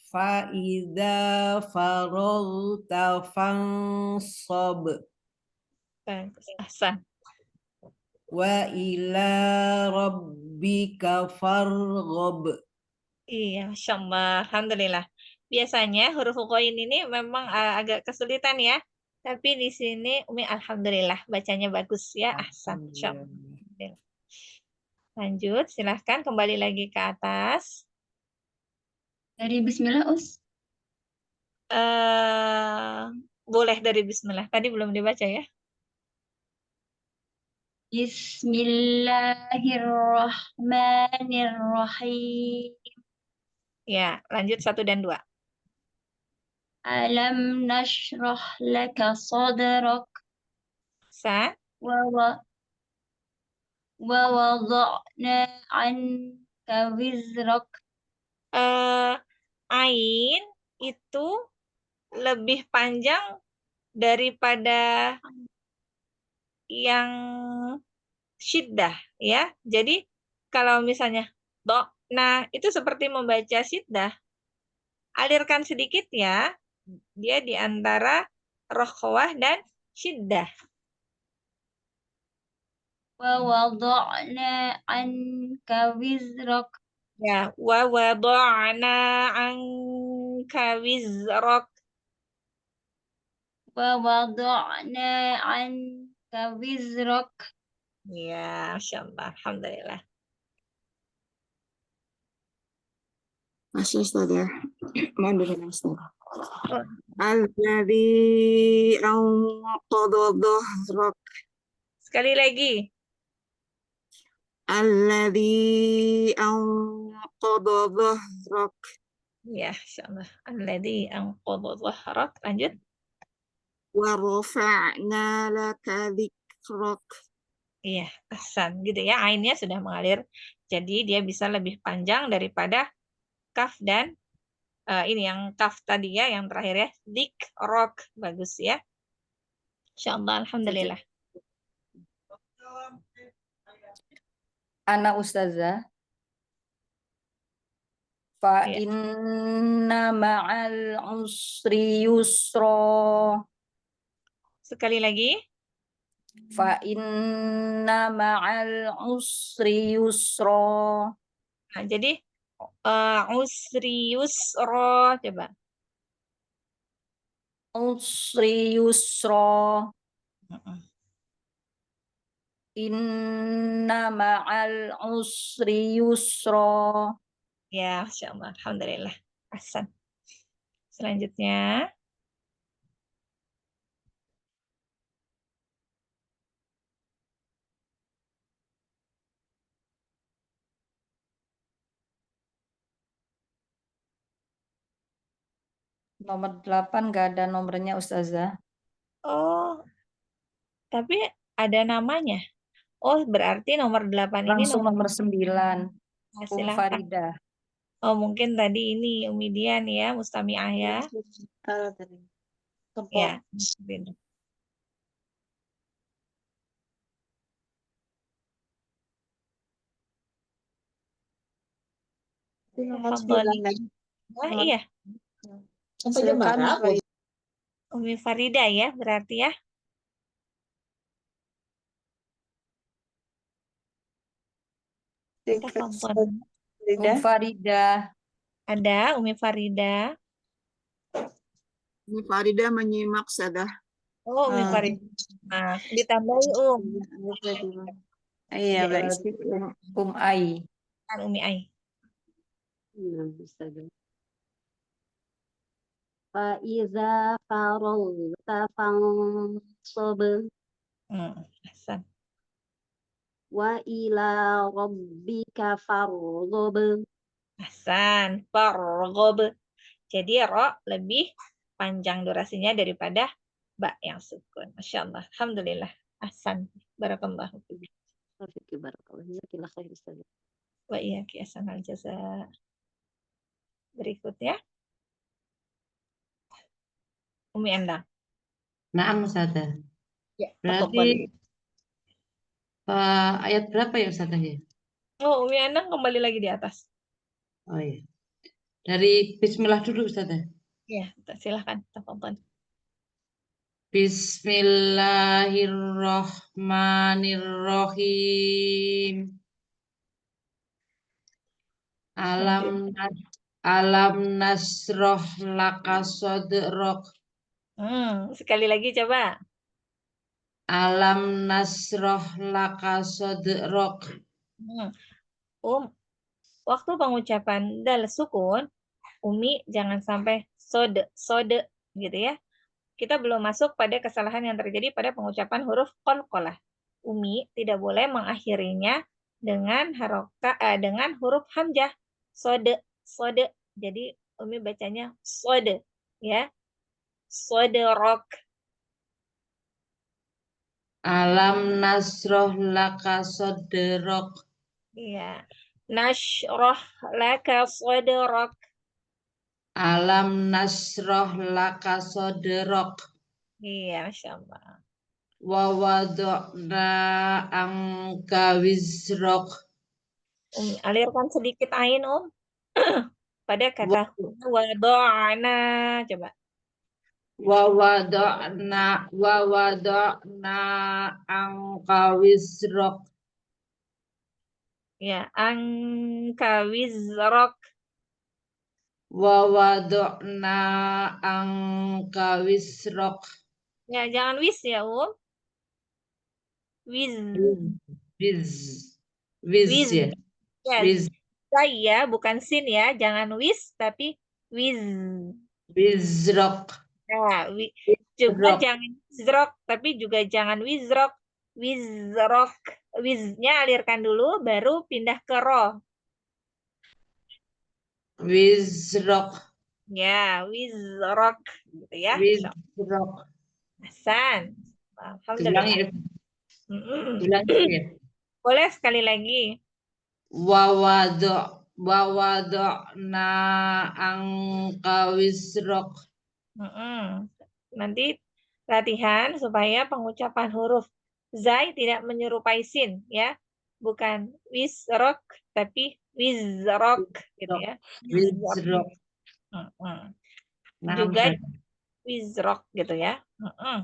Fa'idza faragta fansab. Bagus. Ahsan. Wa ila rabbika farghab. Iya, Masya Allah. Alhamdulillah. Biasanya huruf koin ini memang agak kesulitan ya. Tapi di sini Umi Alhamdulillah bacanya bagus ya. Ahsan. Masya Allah. Alhamdulillah. Lanjut, silahkan kembali lagi ke atas. Dari bismillah, Us. Boleh dari bismillah. Tadi belum dibaca ya. Bismillahirrahmanirrahim. Ya, lanjut 1 dan 2. Alam nashrah laka sadrak Sa. wa wada'na anka wizrak. Ain itu lebih panjang daripada yang syiddah ya. Jadi kalau misalnya nah itu seperti membaca syiddah. Alirkan sedikit ya. Dia di antara rokhwah dan syiddah. Wa wada'na anka wizrak. Ya, wa wada'na anka wizrak. Wa wada'na anka wizrak. Ya, Masya Allah. Alhamdulillah. Masih Ustaz ya. Mohon dengan Ustaz. Oh, Alladzi anqadha dhahrak. sekali lagi. Alladzi anqadha dhahrak. Ya, Masya Allah. Alladzi anqadha dhahrak. Lanjut. Wa rafa'na laka dzikrak. Iya, ahsan gitu ya. Ainnya sudah mengalir. Jadi dia bisa lebih panjang daripada kaf dan ini yang kaf tadi ya, yang terakhir ya. Dzikrok. Bagus ya. Insyaallah, alhamdulillah. Ana Ustazah. Fa Iya. inna ma'al usri yusra. Sekali lagi. Fa inna ma'al usri yusra. Nah, jadi usri yusra coba. Usri yusra. Heeh. Inna ma'al usri yusra. Ya, Masya Allah. Alhamdulillah. Ahsan. Selanjutnya. Nomor 8 nggak ada nomornya Ustazah. Oh, tapi ada namanya. Oh, berarti nomor 8 ini Langsung nomor 9. Silakan. Farida. Oh, mungkin tadi ini Umi Dian ya, Mustami'ah ya. Ya. Wah, iya. Silakan Umi Farida ya, berarti ya. Tafadhol. Farida. Ada Umi Farida. Umi Farida menyimak Sadah. Oh, Umi Farida. Nah, ditambahi Iya, baik. Ai. Kan Umi Ai. Fa'iza faragta fansab Ahsan. wa ila rabbika farghab. Ahsan. Farghab. Jadi ro lebih panjang durasinya daripada ba yang sukun. Masya Allah. Alhamdulillah. Ahsan. Barakallah. Wa iyaki ahsanal jaza. Berikutnya. Umi Endang. Naam Ustazah. Ya, Berarti ayat berapa ya Ustazah ya? Oh, Umi Endang kembali lagi di atas. Oh iya. Dari bismillah dulu Ustazah. Ya, silahkan. Tafadhol. Bismillahirrahmanirrahim. Alam nasroh laka sodrok. Sekali lagi coba. Alam nasroh laka sodrok. Waktu pengucapan dal sukun, Umi jangan sampai sode gitu ya. Kita belum masuk pada kesalahan yang terjadi pada pengucapan huruf qalqalah. Umi tidak boleh mengakhirinya dengan dengan huruf hamzah. Sode. Jadi Umi bacanya sode ya. Soderok. Alam nasroh laka sodrok. Iya. Nasroh laka soderok. Alam nasroh laka sodrok. Iya, Masya Allah. Wa wada'na angka wizrok. Alirkan sedikit ain, pada kata wada'na. Coba. Wa wada'na angka wizrok. Ya, angka wizrok. Wa wada'na angka wizrok. Ya, jangan wis ya, Wiz. Wiz ya. Ya, Wiz. saya bukan sin ya, jangan wis tapi wiz. Wizrok. Nah, juga jangan wizrok, tapi juga jangan wizrok. Wizrok. Wiznya alirkan dulu, baru pindah ke ro. Wizrok. Ya, wizrok. Gitu ya. Wizrok. Hasan. Alhamdulillah. Ulangi ya. Boleh sekali lagi. Wa wada'na angka wizrok. Nanti latihan supaya pengucapan huruf zai tidak menyerupai sin ya. Bukan wisrok tapi wizrok gitu ya. Wizrok. Juga wizrok gitu ya.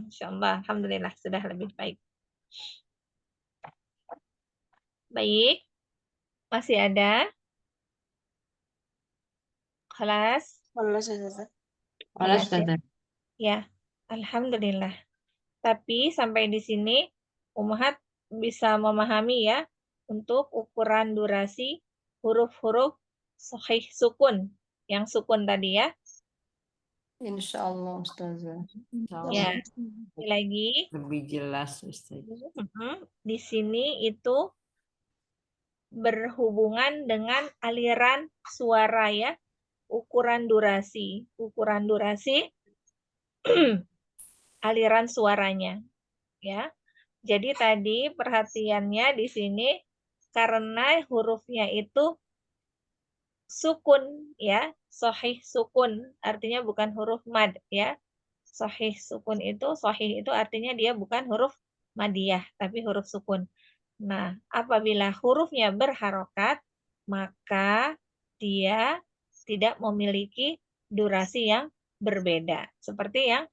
Insyaallah alhamdulillah sudah lebih baik. Baik. Masih ada? Kelas? Kelas kata. Ya, alhamdulillah. Tapi sampai di sini Ummahat bisa memahami ya untuk ukuran durasi huruf-huruf sahih sukun. Yang sukun tadi ya. Insya Allah Ustazah. Ya, lagi. Lebih jelas Ustazah. Di sini itu berhubungan dengan aliran suara ya. Ukuran durasi. Ukuran durasi aliran suaranya. Ya. Jadi tadi perhatiannya di sini karena hurufnya itu sukun ya, sahih sukun artinya bukan huruf mad ya. Sahih sukun itu sahih itu artinya dia bukan huruf madiyah tapi huruf sukun. Nah, apabila hurufnya berharokat maka dia tidak memiliki durasi yang berbeda. Seperti yang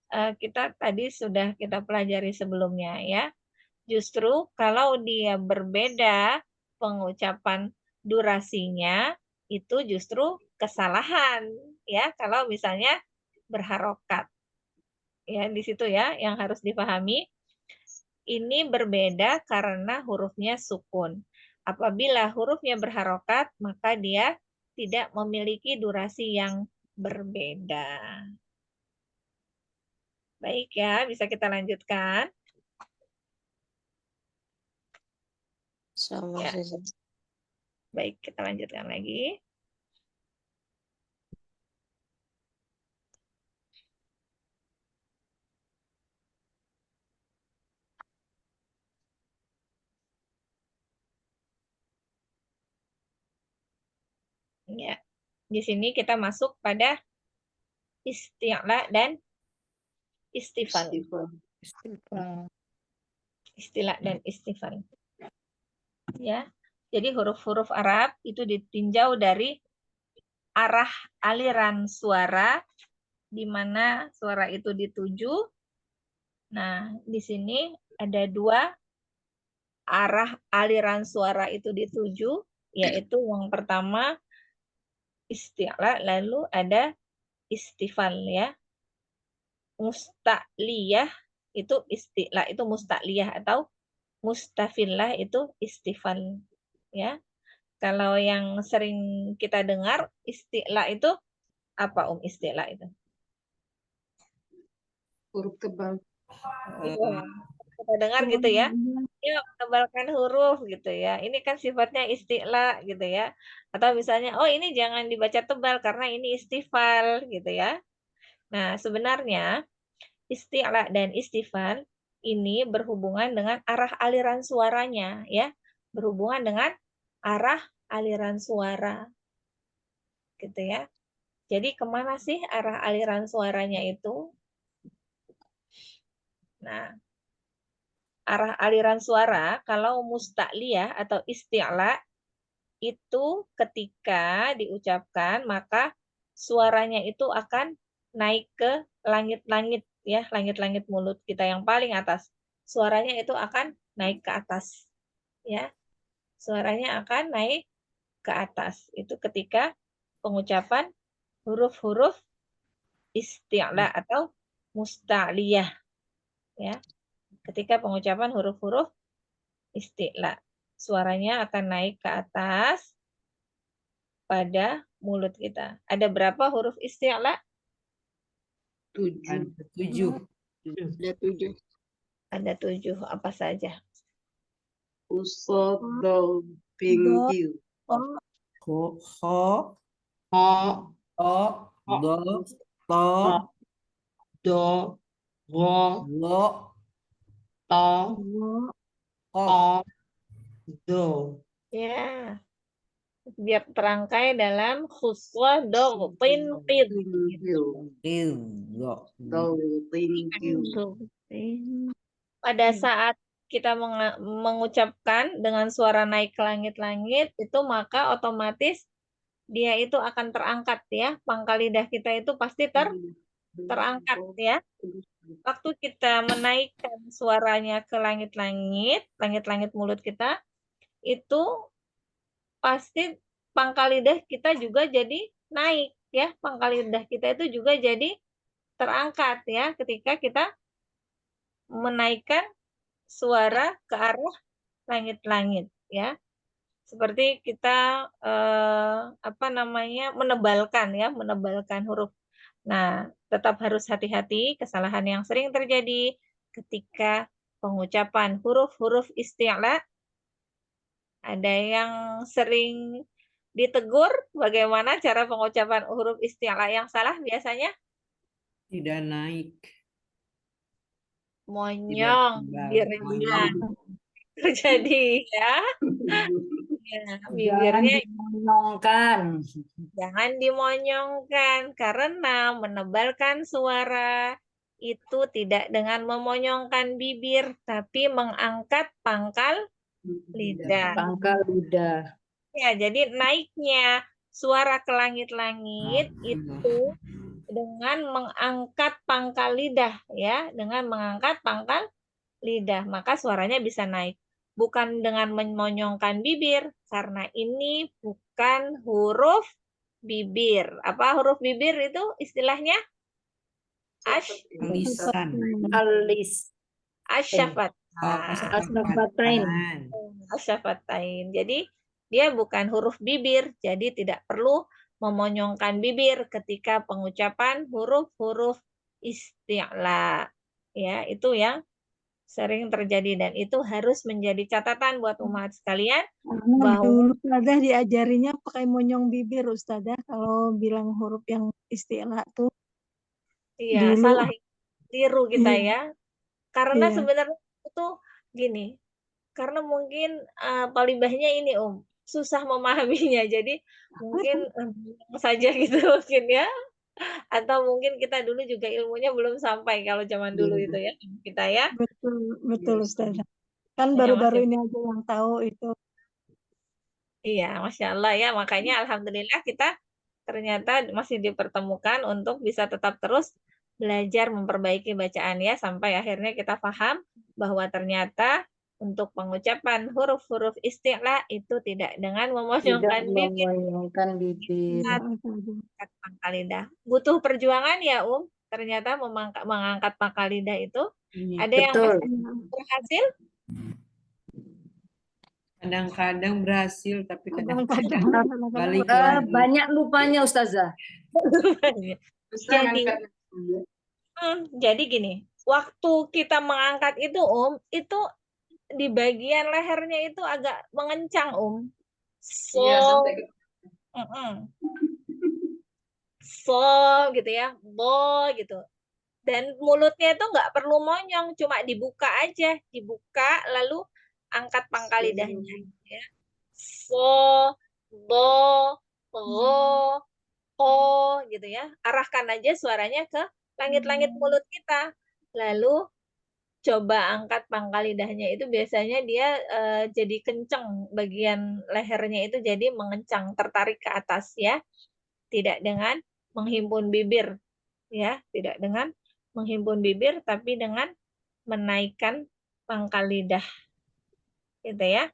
kita tadi sudah kita pelajari sebelumnya ya. Justru kalau dia berbeda pengucapan durasinya itu justru kesalahan ya kalau misalnya berharokat. Ya di situ ya yang harus dipahami. Ini berbeda karena hurufnya sukun. Apabila hurufnya berharokat maka dia tidak memiliki durasi yang berbeda. Baik ya, bisa kita lanjutkan. Ya. Baik, kita lanjutkan lagi. Ya. Di sini kita masuk pada isti'la dan istifal. Istilah dan istifal. Ya. Jadi huruf-huruf Arab itu ditinjau dari arah aliran suara di mana suara itu dituju Nah, di sini ada dua arah aliran suara itu dituju, yaitu yang pertama isti'la, lalu ada istifal ya. Musta'liyah itu isti'la, itu musta'liyah, atau mustafillah itu istifal ya. Kalau yang sering kita dengar isti'la itu apa isti'la itu? Huruf tebal. Iya, kita dengar gitu ya. Ya, menebalkan huruf gitu ya. Ini kan sifatnya isti'la gitu ya. Atau misalnya, oh ini jangan dibaca tebal karena ini istifal gitu ya. Nah, sebenarnya isti'la dan istifal ini berhubungan dengan arah aliran suaranya ya. Berhubungan dengan arah aliran suara gitu ya. Jadi kemana sih arah aliran suaranya itu? Nah, arah aliran suara kalau musta'liyah atau isti'la itu ketika diucapkan maka suaranya itu akan naik ke langit-langit ya, langit-langit mulut kita yang paling atas. Suaranya itu akan naik ke atas ya. Suaranya akan naik ke atas. Itu ketika pengucapan huruf-huruf isti'la atau musta'liyah ya. Ketika pengucapan huruf-huruf isti'la, suaranya akan naik ke atas pada mulut kita. Ada berapa huruf isti'la? 7. Ada 7. Ada 7. Ada 7. Apa saja? Usod, do, pinggil. Kho, Ho, do, to, do, ro, lo, to, kof. o, do. Ya, biar terangkai dalam khuswah do qid. Pinggil. Do. Do, pinggil. Pada saat kita mengucapkan dengan suara naik ke langit-langit itu maka otomatis dia itu akan terangkat ya. Pangkal lidah kita itu pasti terangkat ya. Waktu kita menaikkan suaranya ke langit-langit, langit-langit mulut kita, itu pasti pangkal lidah kita juga jadi naik ya. Pangkal lidah kita itu juga jadi terangkat ya ketika kita menaikkan suara ke arah langit-langit ya. Seperti kita menebalkan ya, menebalkan huruf. Nah, tetap harus hati-hati kesalahan yang sering terjadi ketika pengucapan huruf-huruf isti'la. Ada yang sering ditegur bagaimana cara pengucapan huruf isti'la yang salah biasanya Tidak naik. monyong bibirnya terjadi ya. Ya, bibirnya Dimonyongkan. jangan dimonyongkan karena menebalkan suara itu tidak dengan memonyongkan bibir tapi mengangkat pangkal lidah. Pangkal lidah. Ya, jadi naiknya suara ke langit-langit itu dengan mengangkat pangkal lidah ya, dengan mengangkat pangkal lidah, maka suaranya bisa naik. Bukan dengan memonyongkan bibir, karena ini bukan huruf bibir. Apa huruf bibir itu istilahnya? Lisan. Alis. Asyafat. Asyafatain. Asyafatain. Jadi dia bukan huruf bibir, jadi tidak perlu memonyongkan bibir ketika pengucapan huruf-huruf isti'la. Ya, itu yang sering terjadi dan itu harus menjadi catatan buat umat sekalian bahwa Dulu Ustazah diajarinya pakai monyong bibir Ustazah kalau bilang huruf yang istilah tuh. iya Dulu. salah tiru kita Iya. ya. Karena Iya. sebenarnya itu gini, karena mungkin palibahnya ini susah memahaminya. Jadi mungkin saja gitu mungkin ya. Atau mungkin kita dulu juga ilmunya belum sampai kalau zaman dulu itu ya. Kita ya. Betul Ustazah. Kan Ya, baru-baru masih- ini aja yang tahu itu. Iya, Masya Allah ya. Makanya Alhamdulillah kita ternyata masih dipertemukan untuk bisa tetap terus belajar memperbaiki bacaan ya sampai akhirnya kita paham bahwa ternyata untuk pengucapan huruf-huruf isti'la itu tidak dengan Tidak memojongkan bibir, memoyongkan bibir. mengangkat pangkal lidah. Butuh perjuangan ya, ternyata mengangkat pangkal lidah itu. Ada yang Betul. berhasil? Kadang-kadang berhasil, tapi Kadang-kadang kadang-kadang balik Eh, lagi. banyak lupanya Ustazah. Bisa Jadi, ngangkat. jadi gini, waktu kita mengangkat itu itu di bagian lehernya itu agak mengencang so Iya, sampai ke so gitu ya, bo gitu. Dan mulutnya itu nggak perlu monyong, cuma dibuka aja, dibuka lalu angkat pangkal lidahnya ya. So, bo, ro, ko gitu ya. Arahkan aja suaranya ke langit-langit mulut kita. Lalu coba angkat pangkal lidahnya itu biasanya dia jadi kenceng, bagian lehernya itu jadi mengencang, tertarik ke atas ya. Tidak dengan menghimpun bibir ya, tidak dengan menghimpun bibir tapi dengan menaikkan pangkal lidah. Gitu ya.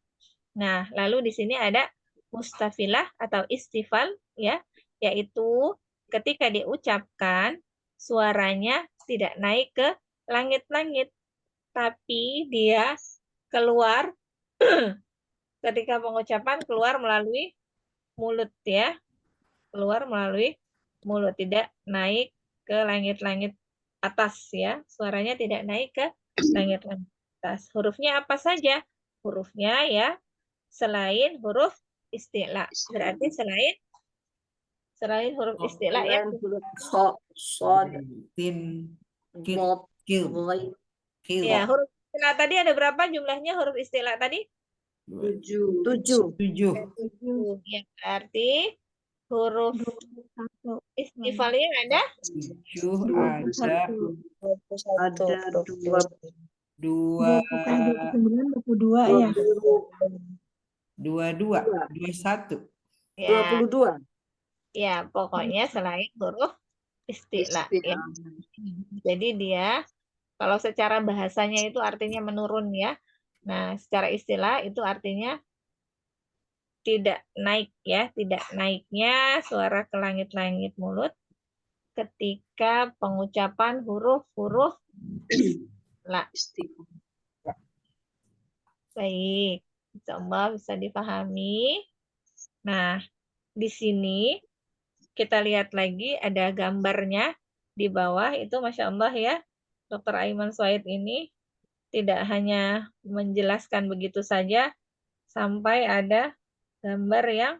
Nah, lalu di sini ada mustafilah atau istifal ya, yaitu ketika diucapkan suaranya tidak naik ke langit-langit tapi dia keluar ketika pengucapan keluar melalui mulut ya. Keluar melalui mulut, tidak naik ke langit-langit atas ya. Suaranya tidak naik ke langit-langit atas. Hurufnya apa saja? Hurufnya ya selain huruf isti'la. Berarti selain huruf isti'la ya. So, sod, Tin, kil, bob, kil, boy, kil. Ya, huruf isti'la tadi ada berapa jumlahnya huruf isti'la tadi? 7. 7. Ya, berarti huruf 21. istifalnya ada 7 ada 21, Ada 2, Bukan 29, 22 ya. 22, 21. ya. 22. Ya, pokoknya selain huruf isti'la ya. Jadi dia kalau secara bahasanya itu artinya menurun ya. Nah, secara istilah itu artinya tidak naik ya, tidak naiknya suara ke langit-langit mulut ketika pengucapan huruf-huruf istilah. Baik, insyaallah bisa dipahami. Nah, di sini kita lihat lagi ada gambarnya di bawah itu, Masya Allah ya. Dr. Aiman Suhaid ini tidak hanya menjelaskan begitu saja, sampai ada gambar yang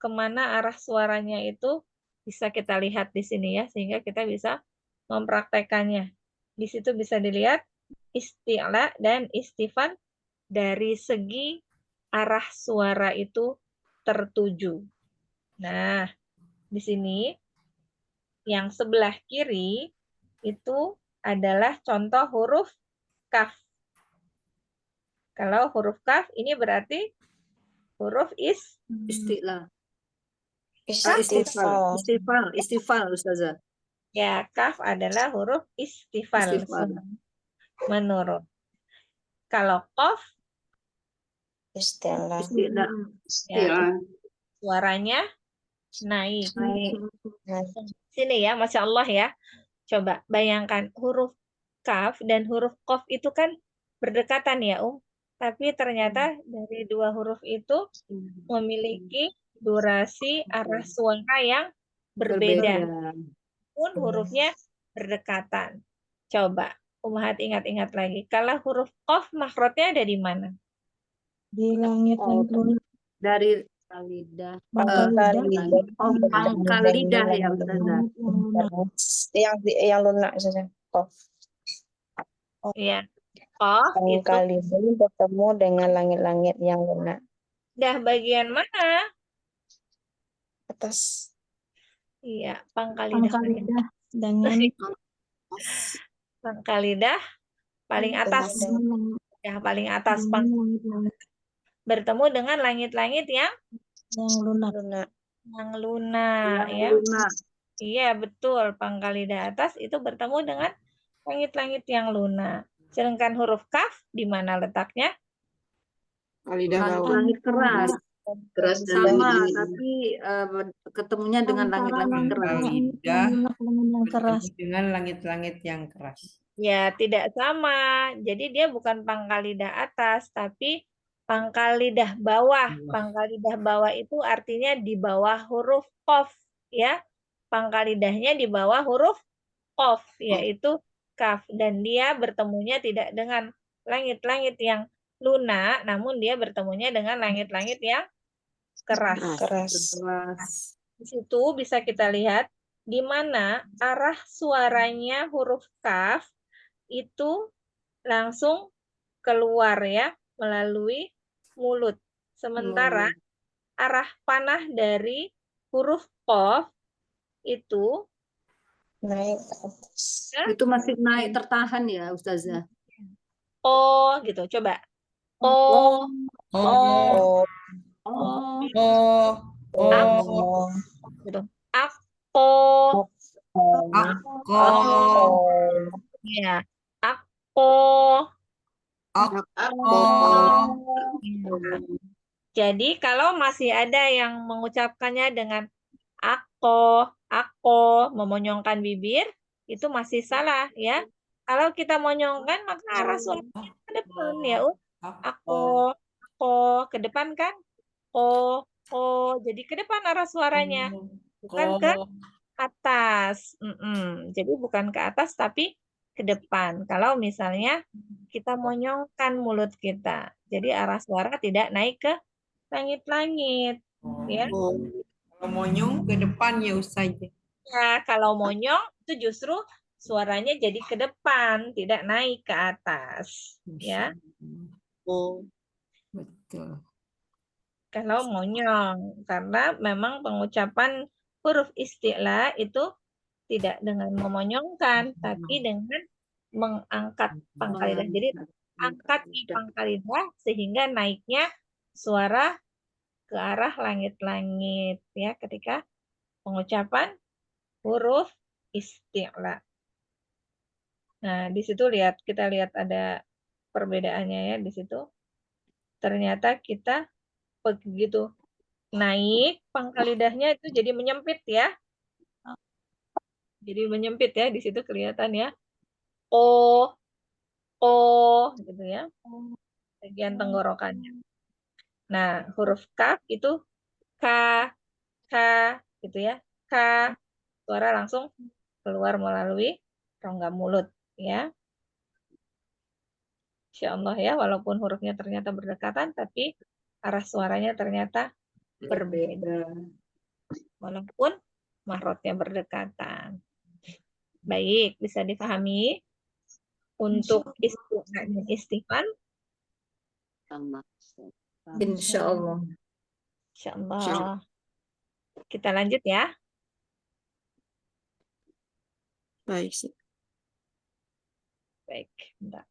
kemana arah suaranya itu bisa kita lihat di sini ya, sehingga kita bisa mempraktekannya. Di situ bisa dilihat isti'la dan istifal dari segi arah suara itu tertuju. Nah, di sini yang sebelah kiri itu adalah contoh huruf kaf. Kalau huruf kaf ini berarti huruf Istilah. Istifal. Istifal Ustazah. ya, kaf adalah huruf istifal. Istifal. Menurun. Kalau qaf Istilah. Istilah. ya, suaranya naik. Nah, Sini ya, Masya Allah ya. Coba bayangkan huruf kaf dan huruf qaf itu kan berdekatan ya, Tapi ternyata dari dua huruf itu memiliki durasi arah suara yang berbeda. Pun hurufnya berdekatan. Coba, Ummahat ingat-ingat lagi. Kalau huruf qaf makhrajnya ada di mana? Di langit-langit lunak. Dari lidah. Pangkal lidah. Pangkal lidah ya Ustazah. Yang lunak saja. Qaf. Iya. Qaf itu Pangkal lidah bertemu dengan langit-langit yang lunak. dah bagian mana? Atas. Iya, pangkal lidah. Pangkal lidah dengan Pangkal lidah paling atas. Ya, paling atas langit-langit bertemu dengan langit-langit yang lunak. Lunak. lunak ya. Iya, betul. Pangkal lidah atas itu bertemu dengan langit-langit yang lunak. Sedangkan huruf kaf di mana letaknya? Lidah bawah. Langit-langit keras. Keras dan Sama, langit. tapi ketemunya dengan Antara langit-langit keras. langit yang Lidah lunak dengan yang keras. bertemu dengan langit-langit yang keras. Ya, tidak sama. Jadi dia bukan pangkal lidah atas, tapi pangkal lidah bawah. Pangkal lidah bawah itu artinya di bawah huruf qaf, ya. Pangkal lidahnya di bawah huruf qaf, yaitu kaf. Dan dia bertemunya tidak dengan langit-langit yang lunak, namun dia bertemunya dengan langit-langit yang keras. Keras. Keras. Di situ bisa kita lihat di mana arah suaranya huruf kaf itu langsung keluar ya melalui mulut. Sementara arah panah dari huruf qaf itu Naik ke atas. Itu masih naik tertahan ya, Ustazah. o gitu. Coba. O, Oh, Oh, Oh, oh, oh, oh, gitu. Ako, ako, ya. Ako. ako. Ya. Jadi kalau masih ada yang mengucapkannya dengan ako, memonyongkan bibir, itu masih salah ya. Kalau kita monyongkan maka arah suara ke depan ya. Ako, ke depan kan? Jadi ke depan arah suaranya, bukan ke atas. Jadi bukan ke atas tapi ke depan. Kalau misalnya kita monyongkan mulut kita, jadi arah suara tidak naik ke langit-langit, ya. Kalau monyong ke depan ya Ustazah. Ya, kalau monyong itu justru suaranya jadi ke depan, tidak naik ke atas, ya. Betul. Kalau monyong, karena memang pengucapan huruf isti'la itu tidak dengan memonyongkan, tapi dengan mengangkat pangkal lidah. Jadi angkat di pangkal lidah sehingga naiknya suara ke arah langit-langit ya ketika pengucapan huruf isti'la. Nah, di situ kita lihat ada perbedaannya ya di situ. Ternyata kita begitu naik pangkal lidahnya itu jadi menyempit ya. Jadi menyempit ya di situ kelihatan ya. O gitu ya. Bagian tenggorokannya. Nah, huruf kaf itu K gitu ya. K suara langsung keluar melalui rongga mulut ya. Insya Allah ya, walaupun hurufnya ternyata berdekatan, tapi arah suaranya ternyata berbeda. Walaupun mahrotnya berdekatan. Baik, bisa dipahami. Untuk istilah dan istifan, insya Allah. insya Allah. Kita lanjut ya. baik sih. Baik, bentar.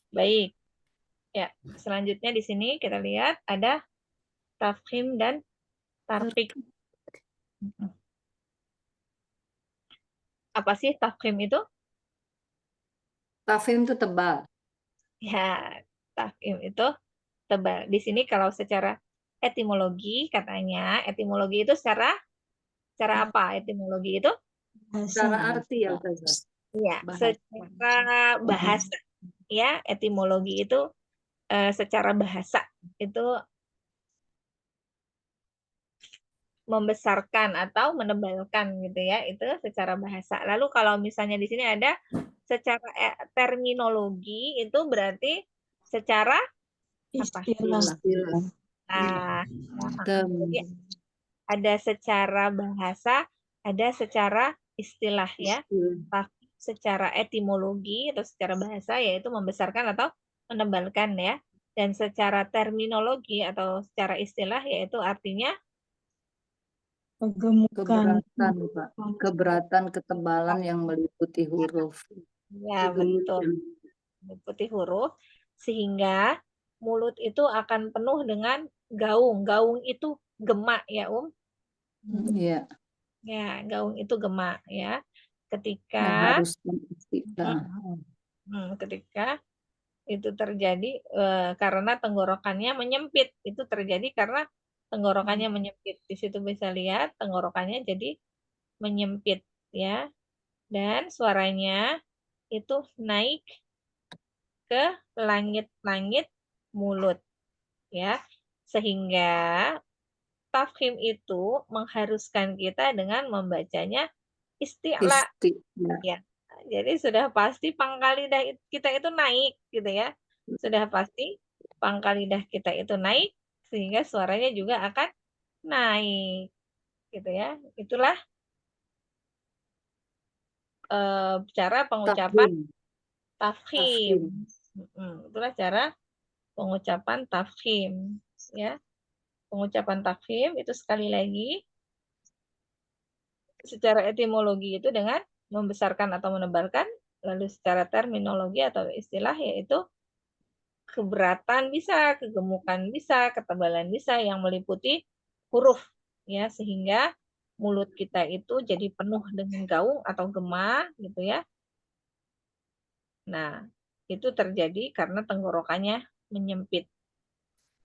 Baik. Ya, selanjutnya di sini kita lihat ada tafkhim dan tarqiq. Apa sih tafkhim itu? Tafhim itu tebal. Ya, tafkhim itu tebal. Di sini kalau secara etimologi katanya, etimologi itu secara apa? Etimologi itu? Secara arti ya, Ustazah. Ya, Bahasa. secara bahasa. Ya, etimologi itu secara bahasa itu membesarkan atau menebalkan gitu ya, itu secara bahasa. Lalu kalau misalnya di sini ada secara terminologi itu berarti secara apa? Istilah. Nah, jadi ada secara bahasa, ada secara istilah ya. Tapi secara etimologi atau secara bahasa yaitu membesarkan atau menebalkan ya. Dan secara terminologi atau secara istilah yaitu artinya Kegemukan. Keberatan, Pak. Keberatan ketebalan yang meliputi huruf. ya betul. meliputi huruf, sehingga mulut itu akan penuh dengan gaung. Gaung itu gemak ya, Iya. Ya, gaung itu gemak ya. Ketika Mengharuskan istiqlal. ketika itu terjadi karena tenggorokannya menyempit. Itu terjadi karena tenggorokannya menyempit. Di situ bisa lihat tenggorokannya jadi menyempit ya. Dan suaranya itu naik ke langit-langit mulut ya. Sehingga tafkhim itu mengharuskan kita dengan membacanya isti'la Istiqlal. ya. Jadi sudah pasti pangkal lidah kita itu naik gitu ya. Sudah pasti pangkal lidah kita itu naik sehingga suaranya juga akan naik gitu ya. Itulah cara pengucapan Tafkhim. tafkhim. Itulah cara pengucapan tafkhim ya. Pengucapan tafkhim itu sekali lagi secara etimologi itu dengan membesarkan atau menebalkan, lalu secara terminologi atau istilah yaitu keberatan bisa, kegemukan bisa, ketebalan bisa yang meliputi huruf ya, sehingga mulut kita itu jadi penuh dengan gaung atau gema gitu ya. Nah, itu terjadi karena tenggorokannya menyempit.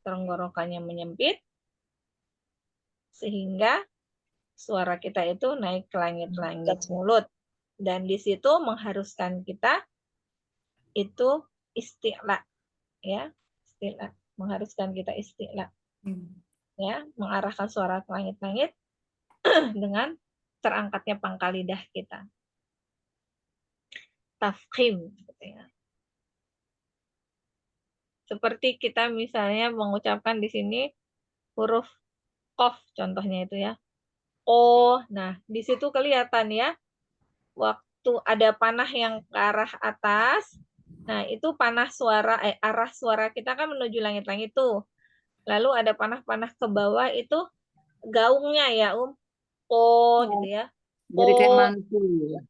Tenggorokannya menyempit sehingga suara kita itu naik ke langit-langit mulut. Dan di situ mengharuskan kita itu isti'la ya, isti'la, mengharuskan kita isti'la ya, mengarahkan suara ke langit-langit dengan terangkatnya pangkal lidah kita. Tafkhim gitu ya. Seperti kita misalnya mengucapkan di sini huruf qaf contohnya itu ya. Oh, nah di situ kelihatan ya waktu ada panah yang ke arah atas. Nah, itu panah suara arah suara kita kan menuju langit-langit tuh. Lalu ada panah-panah ke bawah itu gaungnya ya, Oh gitu ya. Jadi kayak Oh, mantul ya.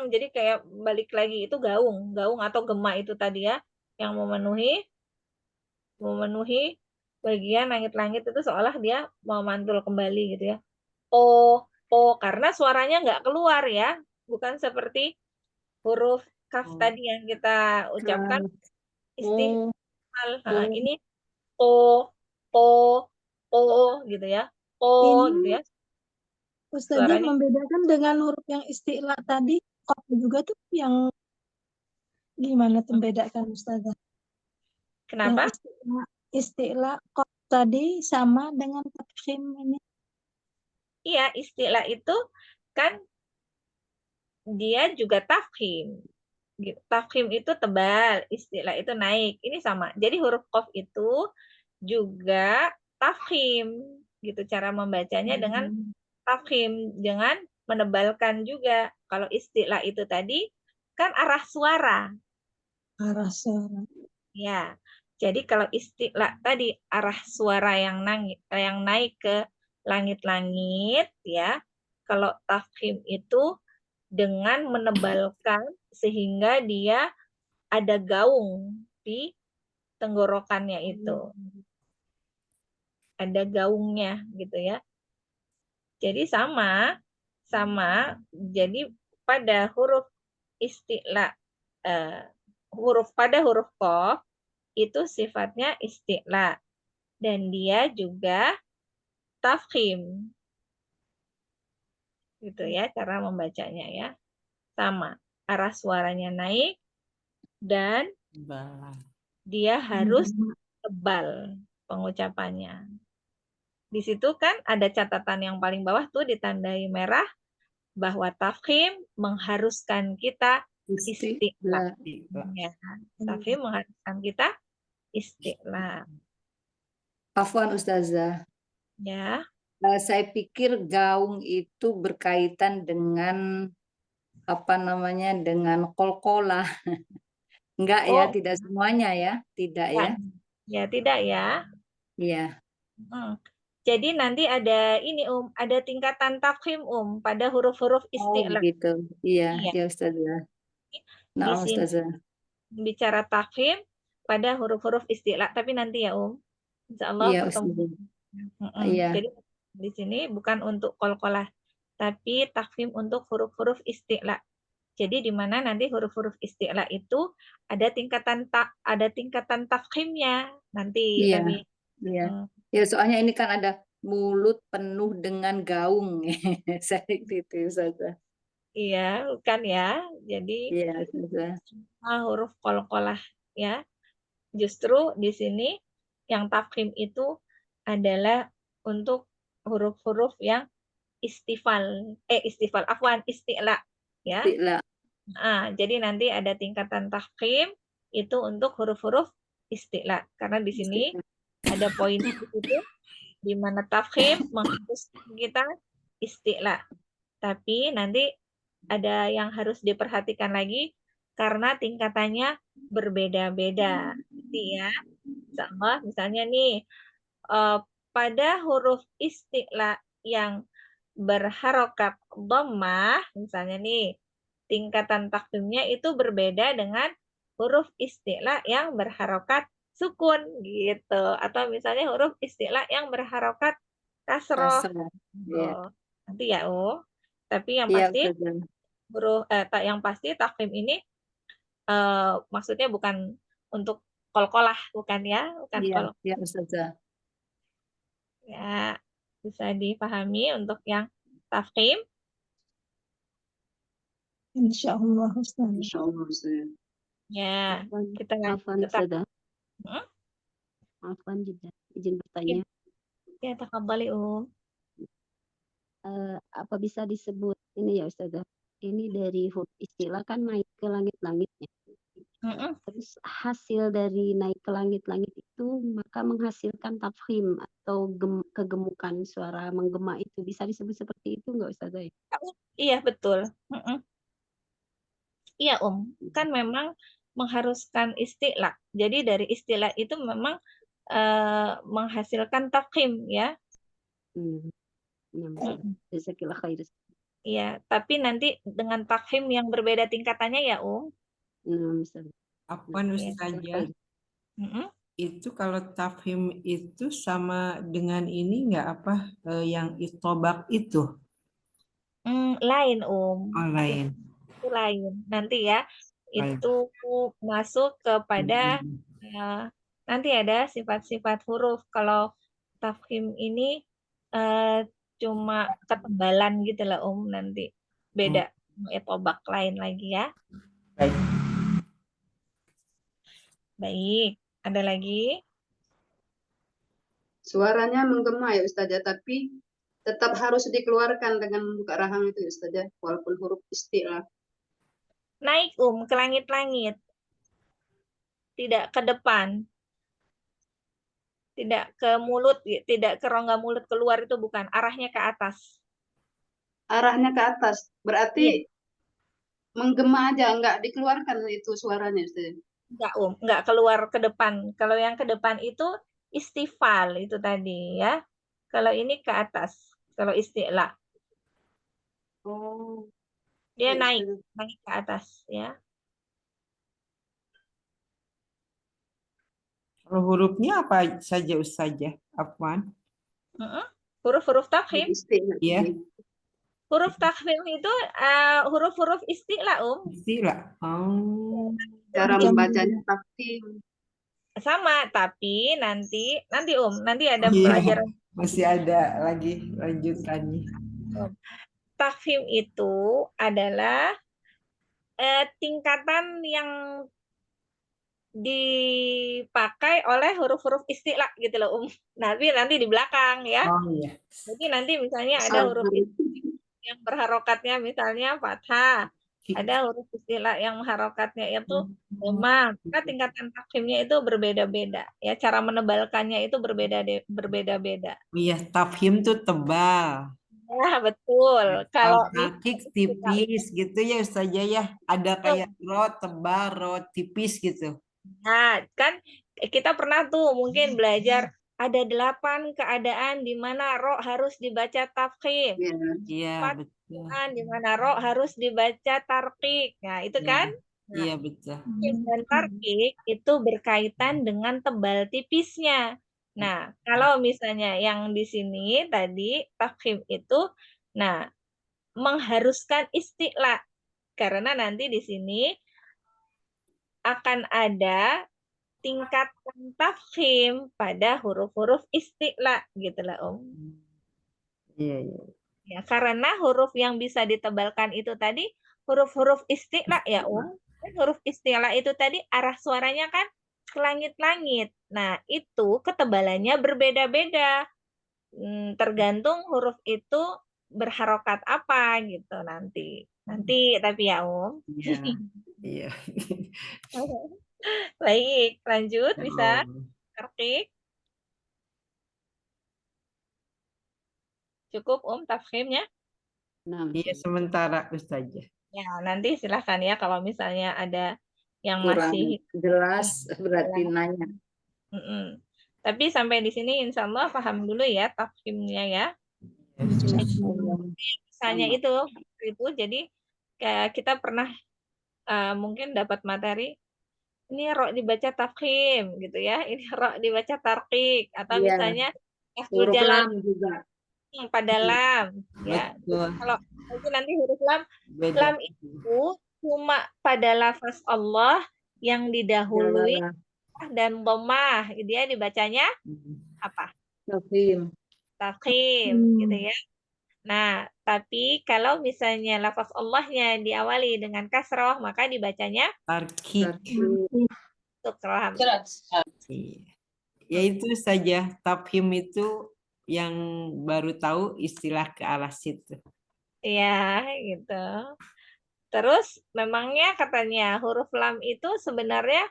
jadi kayak balik lagi itu gaung atau gema itu tadi ya yang memenuhi bagian langit-langit itu seolah dia mau mantul kembali gitu ya. Oh, karena suaranya nggak keluar ya, bukan seperti huruf kaf tadi yang kita ucapkan istiqlal. Nah, ini o gitu ya. Gitu Ini ya. Ustazah Suaranya membedakan dengan huruf yang isti'la tadi, kok juga tuh yang gimana tuh membedakan Ustazah? Yang kenapa? isti'la kok tadi sama dengan tafkhim ini. Iya, istilah itu kan dia juga tafkhim. Tafkhim itu tebal, istilah itu naik. Ini sama. Jadi huruf qaf itu juga tafkhim. Gitu cara membacanya dengan tafkhim, dengan menebalkan juga. Kalau istilah itu tadi kan arah suara. Arah suara. Ya. Jadi kalau istilah tadi arah suara yang naik ke langit-langit ya. Kalau tafkhim itu dengan menebalkan sehingga dia ada gaung di tenggorokannya itu. Ada gaungnya gitu ya. Jadi sama jadi pada huruf isti'la pada huruf qaf itu sifatnya isti'la dan dia juga tafkhim. Gitu ya cara membacanya ya. Sama, arah suaranya naik dan dia harus tebal pengucapannya. Di situ kan ada catatan yang paling bawah tuh ditandai merah bahwa tafkhim mengharuskan kita isti'la. Ya, tafkhim mengharuskan kita isti'la. Afwan Ustazah. Ya. Saya pikir gaung itu berkaitan dengan apa namanya dengan kol-kolah. Enggak ya, tidak semuanya ya, tidak ya. Ya, tidak ya. Iya. Jadi nanti ada ini ada tingkatan tafkhim pada huruf-huruf isti'la. Oh gitu. Iya, ya Ustazah. Nah, Ustazah. bicara tafkhim pada huruf-huruf isti'la, tapi nanti ya Insya Allah Iya, pertemuan. Ustazah. Iya. Jadi di sini bukan untuk qalqalah, tapi tafkhim untuk huruf-huruf isti'la. Jadi di mana nanti huruf-huruf isti'la itu ada tingkatan tafkhimnya nanti Iya, Nabi. iya. Ya, soalnya ini kan ada mulut penuh dengan gaung. Saya itu, Ustazah. Iya, bukan ya. Jadi Iya, Ustazah. huruf qalqalah ya. Justru di sini yang tafkhim itu adalah untuk huruf-huruf yang isti'la ya. Isti'la. Jadi nanti ada tingkatan tafkhim itu untuk huruf-huruf isti'la. Karena di sini ada poin itu di mana tafkhim mengharuskan kita isti'la. Tapi nanti ada yang harus diperhatikan lagi karena tingkatannya berbeda-beda. Jadi ya, misalnya nih pada huruf isti'la yang berharokat dhammah, misalnya nih, tingkatan tafkhimnya itu berbeda dengan huruf isti'la yang berharokat sukun gitu, atau misalnya huruf isti'la yang berharokat kasroh. Kasroh. Iya. Nanti ya tapi yang Iya, pasti Ustazah. huruf tafkhim ini maksudnya bukan untuk qalqalah, bukan ya, bukan Iya, qalqalah. iya, Ustazah. Ya, bisa dipahami untuk yang tafkhim. Insya Allah Ustazah. Insya Allah, Ustazah. Ya, kita Afwan tetap. Ustazah. Afwan juga izin bertanya. Ya, taqabbali Apa bisa disebut ini ya Ustazah? Ini dari huruf istilah kan naik ke langit-langitnya. Terus hasil dari naik ke langit-langit itu maka menghasilkan tafkhim atau kegemukan suara menggema itu bisa disebut seperti itu nggak Ustazah? Iya, betul. Iya, kan memang mengharuskan istilah. Jadi dari istilah itu memang menghasilkan tafkhim ya. Jazakallah khair. Iya, tapi nanti dengan tafkhim yang berbeda tingkatannya ya, Afwan Ustazah, itu kalau tafhim itu sama dengan ini nggak apa yang itobak itu? Lain, Oh, lain. Itu lain. Nanti ya, itu masuk kepada nanti ada sifat-sifat huruf. Kalau tafkhim ini cuma ketebalan gitu lah nanti. Beda. Itobak lain lagi ya. Baik. Baik. Ada lagi? Suaranya menggema ya Ustazah, tapi tetap harus dikeluarkan dengan membuka rahang itu ya Ustazah, walaupun huruf isti'la. Naik ke langit-langit. Tidak ke depan. Tidak ke mulut, tidak ke rongga mulut keluar, itu bukan. Arahnya ke atas. Arahnya ke atas, berarti menggema aja, nggak dikeluarkan itu suaranya Ustazah. Nggak keluar ke depan. Kalau yang ke depan itu istifal itu tadi ya. Kalau ini ke atas. Kalau isti'la. Dia naik ke atas ya. Kalau hurufnya apa saja Ustazah? Afwan. Huruf-huruf tafkhim. Iya. Huruf tafkhim itu huruf-huruf isti'la, Isti'la. Oh. Cara membacanya tafkhim. Sama, tapi nanti ada pelajaran. Masih ada lagi lanjutannya. Tafkhim itu adalah tingkatan yang dipakai oleh huruf-huruf isti'la gitu loh, nanti di belakang ya. Oh iya. Jadi nanti misalnya ada huruf isti'la yang berharokatnya misalnya fathah, ada huruf isti'la yang harokatnya itu lemah. Maka tingkatan tafkhimnya itu berbeda-beda ya, cara menebalkannya itu berbeda-beda. Iya, tafkhim tuh tebal. Ya, betul. Kalau takik tipis gitu ya Ustazah ya. Ada kayak ro tebal, ro tipis gitu. Nah, kan kita pernah tuh mungkin belajar ada 8 keadaan di mana ro harus dibaca tafkhim. Iya, betul. Di mana ro harus dibaca tarqiq. Nah, itu kan. Iya betul. Tafkhim dan tarkik itu berkaitan dengan tebal tipisnya. Nah, kalau misalnya yang di sini tadi tafkhim itu, nah mengharuskan isti'la karena nanti di sini akan ada tingkatan tafkhim pada huruf-huruf isti'la gitu lah Iya, iya. Ya, karena huruf yang bisa ditebalkan itu tadi huruf-huruf isti'la ya Dan huruf isti'la itu tadi arah suaranya kan ke langit-langit. Nah, itu ketebalannya berbeda-beda. Tergantung huruf itu berharokat apa gitu nanti. Nanti tapi ya Iya, iya. Baik, lanjut Ya bisa Allah. Tarkik. Cukup tafkhimnya? Nah, Iya sementara Ustazah. Ya, nanti silahkan ya kalau misalnya ada yang Kurang masih jelas berarti nanya. Tapi sampai di sini insya Allah paham dulu ya tafkhimnya ya. Misalnya itu jadi kayak kita pernah mungkin dapat materi ini ro dibaca tafkhim gitu ya, ini ro dibaca tarkik atau Iya. misalnya Huruf jalan lam juga. pada lam ya. Betul. Kalau itu nanti huruf lam Beda. lam itu cuma pada lafaz Allah yang didahului dan dhammah dia dibacanya apa? Tafkhim. Tafkhim gitu ya. Nah, tapi kalau misalnya lafaz Allahnya diawali dengan kasroh, maka dibacanya Tarkik. sukroh. Iya. Ya itu saja. Tafhim itu yang baru tahu istilah ke arah situ. Iya, gitu. Terus memangnya katanya huruf lam itu sebenarnya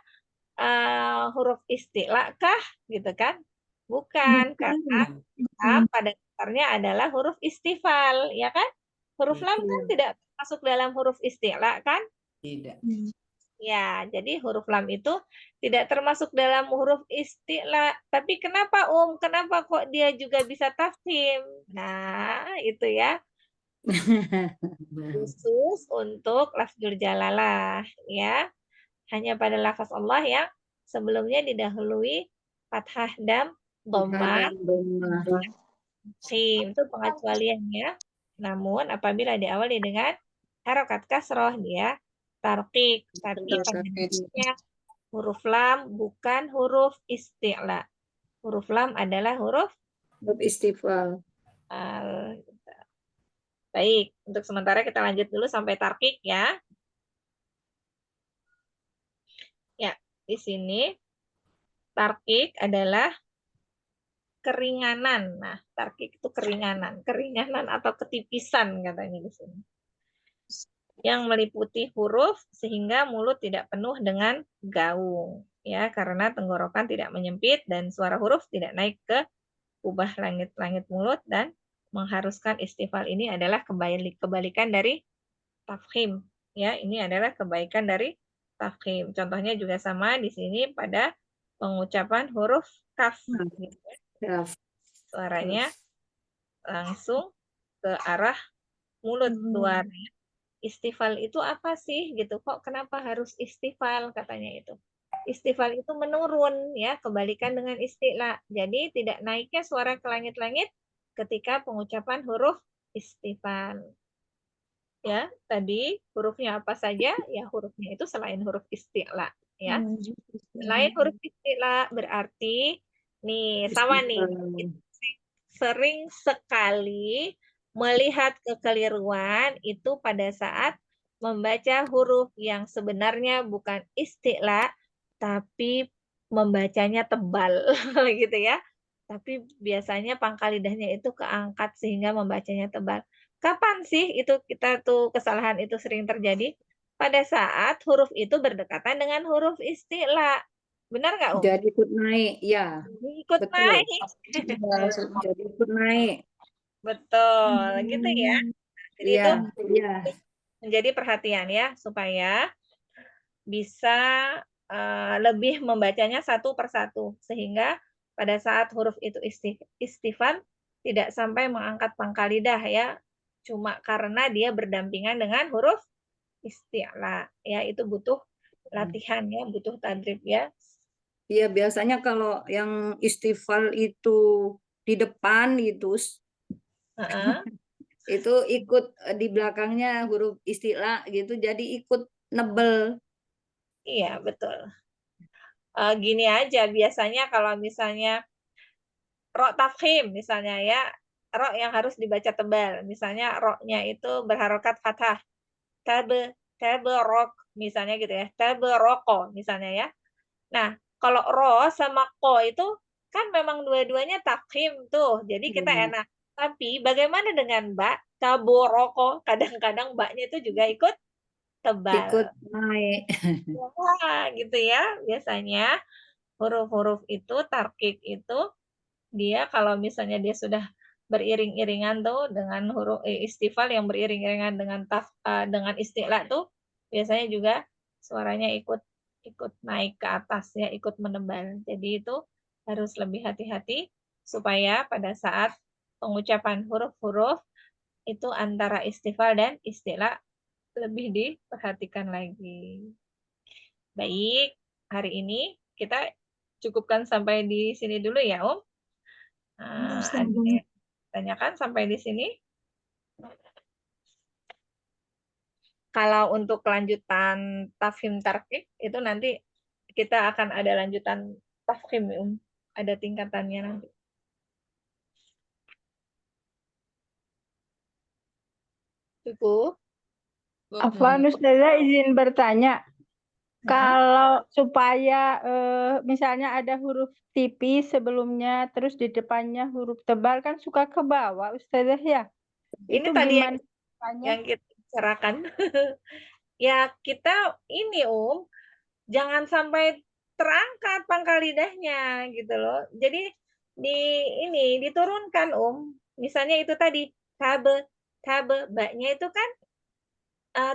huruf isti'la kah gitu kan? Bukan, karena lam pada dasarnya adalah huruf istifal, ya kan? Huruf lam kan tidak masuk dalam huruf isti'la kan? Tidak. Ya, jadi huruf lam itu tidak termasuk dalam huruf isti'la. Tapi kenapa Kenapa kok dia juga bisa tafkhim? Nah, itu ya. Khusus untuk lafzul jalalah ya. Hanya pada lafaz Allah yang sebelumnya didahului fathah dan dhammah. Itu pengecualiannya. Namun apabila diawali dengan harokat kasroh dia tarkik. Tapi pada dasarnya huruf lam bukan huruf isti'la. Huruf lam adalah huruf istifal. Baik, untuk sementara kita lanjut dulu sampai tarkik ya. Ya, di sini tarkik adalah keringanan. Nah, tarkik itu keringanan atau ketipisan katanya di sini. Yang meliputi huruf sehingga mulut tidak penuh dengan gaung. Ya, karena tenggorokan tidak menyempit dan suara huruf tidak naik ke ubah langit-langit mulut dan mengharuskan istifal ini adalah kebalikan dari tafkhim. Ya, ini adalah kebaikan dari tafkhim. Contohnya juga sama di sini pada pengucapan huruf kaf. Suaranya langsung ke arah mulut keluar. Istifal itu apa sih gitu? Kok kenapa harus istifal katanya itu? Istifal itu menurun ya, kebalikan dengan isti'la. Jadi tidak naiknya suara ke langit-langit ketika pengucapan huruf istifal. Ya, tadi hurufnya apa saja? Ya, hurufnya itu selain huruf isti'la ya. Selain huruf isti'la berarti nih sama nih. Sering sekali melihat kekeliruan itu pada saat membaca huruf yang sebenarnya bukan isti'la tapi membacanya tebal gitu ya. Tapi biasanya pangkal lidahnya itu keangkat sehingga membacanya tebal. Kapan sih itu kita tuh kesalahan itu sering terjadi? Pada saat huruf itu berdekatan dengan huruf isti'la. Benar nggak, Jadi ikut naik, ya. Ikut Betul. naik. Jadi ikut naik. Betul, gitu ya. Jadi Iya, itu iya. menjadi perhatian ya, supaya bisa lebih membacanya satu persatu. Sehingga pada saat huruf itu istifal, tidak sampai mengangkat pangkal lidah ya. Cuma karena dia berdampingan dengan huruf isti'la. Ya, itu butuh latihan ya, butuh tadrib ya. Iya, biasanya kalau yang istifal itu di depan gitu, itu ikut di belakangnya huruf istilah gitu, jadi ikut nebel. Iya, betul. Gini aja, biasanya kalau misalnya ro tafkhim misalnya ya, ro yang harus dibaca tebal. Misalnya ro-nya itu berharokat fathah. Taberok misalnya gitu ya. Taberoko misalnya ya. Nah, kalau ro sama ko itu kan memang dua-duanya tafkhim tuh. Jadi kita enak. Tapi bagaimana dengan ba? Taboroko. Kadang-kadang baknya itu juga ikut tebal. Ikut naik. Wah, gitu ya. Biasanya huruf-huruf itu, tarkik itu, dia kalau misalnya dia sudah beriring-iringan tuh dengan huruf istifal yang beriring-iringan dengan dengan istilah tuh, biasanya juga suaranya ikut naik ke atas ya, ikut menebal. Jadi itu harus lebih hati-hati supaya pada saat pengucapan huruf-huruf itu antara istifal dan istilah lebih diperhatikan lagi. Baik, hari ini kita cukupkan sampai di sini dulu ya, Om. Ada yang tanyakan sampai di sini? Kalau untuk lanjutan tafhim tarkik, itu nanti kita akan ada lanjutan tafhim, Om. Ada tingkatannya nanti. Cukup? Afwan Ustazah izin bertanya. Kalau supaya misalnya ada huruf tipis sebelumnya, terus di depannya huruf tebal kan suka ke bawah, Ustazah ya. Ini Itu tadi gimana yang kita bicarakan. Ya kita ini jangan sampai terangkat pangkal lidahnya gitu loh. Jadi diturunkan Misalnya itu tadi tabe, baknya itu kan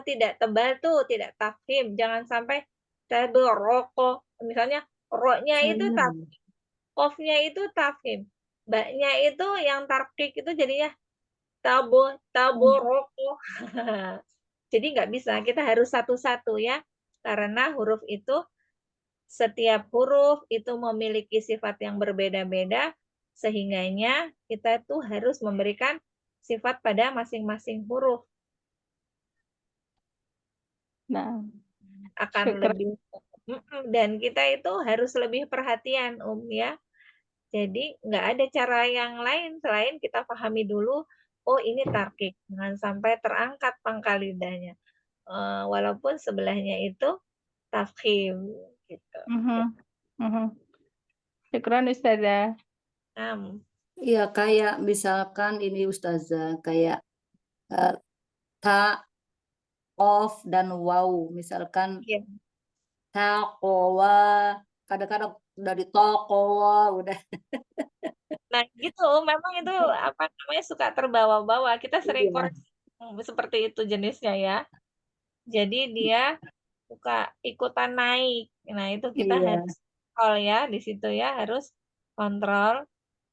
tidak tebal tuh, tidak tafhim. Jangan sampai tabe roko. Misalnya ro-nya itu tafhim, qaf-nya itu tafhim. Baknya itu yang tarkik itu jadinya tabo roko. Jadi nggak bisa, kita harus satu-satu ya. Karena huruf itu, setiap huruf itu memiliki sifat yang berbeda-beda, sehingganya kita tuh harus memberikan sifat pada masing-masing huruf. Nah, Akan lebih, dan kita itu harus lebih perhatian, ya. Jadi nggak ada cara yang lain selain kita pahami dulu, oh ini tarkik, jangan sampai terangkat pangkal lidahnya. Walaupun sebelahnya itu tafkhim gitu. Syukran Ustazah. Iya, kayak misalkan ini Ustazah, kayak ta, of, dan waw. Misalkan taqwa, kadang-kadang dari tokowa udah. Nah gitu, memang itu apa namanya suka terbawa-bawa. Kita sering koreksi seperti itu jenisnya ya. Jadi dia suka ikutan naik. Nah itu kita harus kontrol ya di situ ya, harus kontrol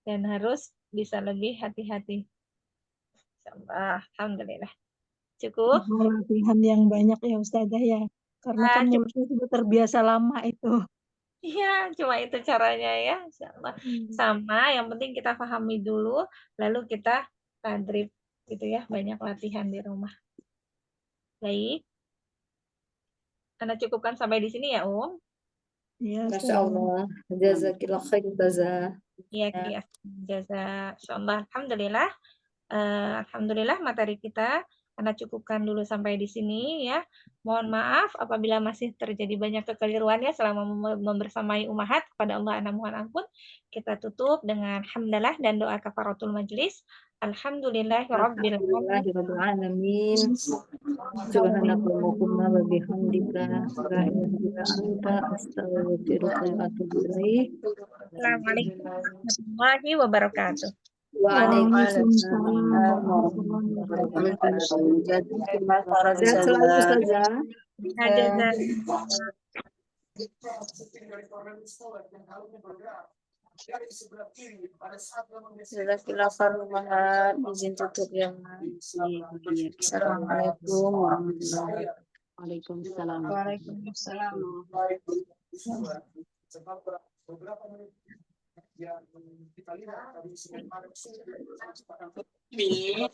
dan harus bisa lebih hati-hati. Alhamdulillah. Cukup. Latihan yang banyak ya Ustazah ya. Karena kan mulutnya sudah terbiasa lama itu. Iya, cuma itu caranya ya, insyaallah. Sama, yang penting kita pahami dulu, lalu kita tadrib gitu ya, banyak latihan di rumah. Baik. Anda cukupkan sampai di sini ya, Iya, Masya Allah. Jazakillah khair Ustazah. Iya, jaza. Insyaallah. Alhamdulillah. Alhamdulillah materi kita Anda cukupkan dulu sampai di sini ya. Mohon maaf apabila masih terjadi banyak kekeliruan ya selama membersamai ummahat, kepada Allah Anda mohon ampun. Kita tutup dengan hamdalah dan doa kafaratul majlis. Alhamdulillahirabbil alamin. Subhanakallahumma wa bihamdika la ilaha illa anta astaghfiruka wa atubu ilaik. Assalamualaikum warahmatullahi wabarakatuh. Waalaikumsalam warahmatullahi wabarakatuh. Sehat selalu Ustazah. Izin tutup yang Assalamualaikum warahmatullahi wabarakatuh. Waalaikumsalam. Waalaikumsalam. Ini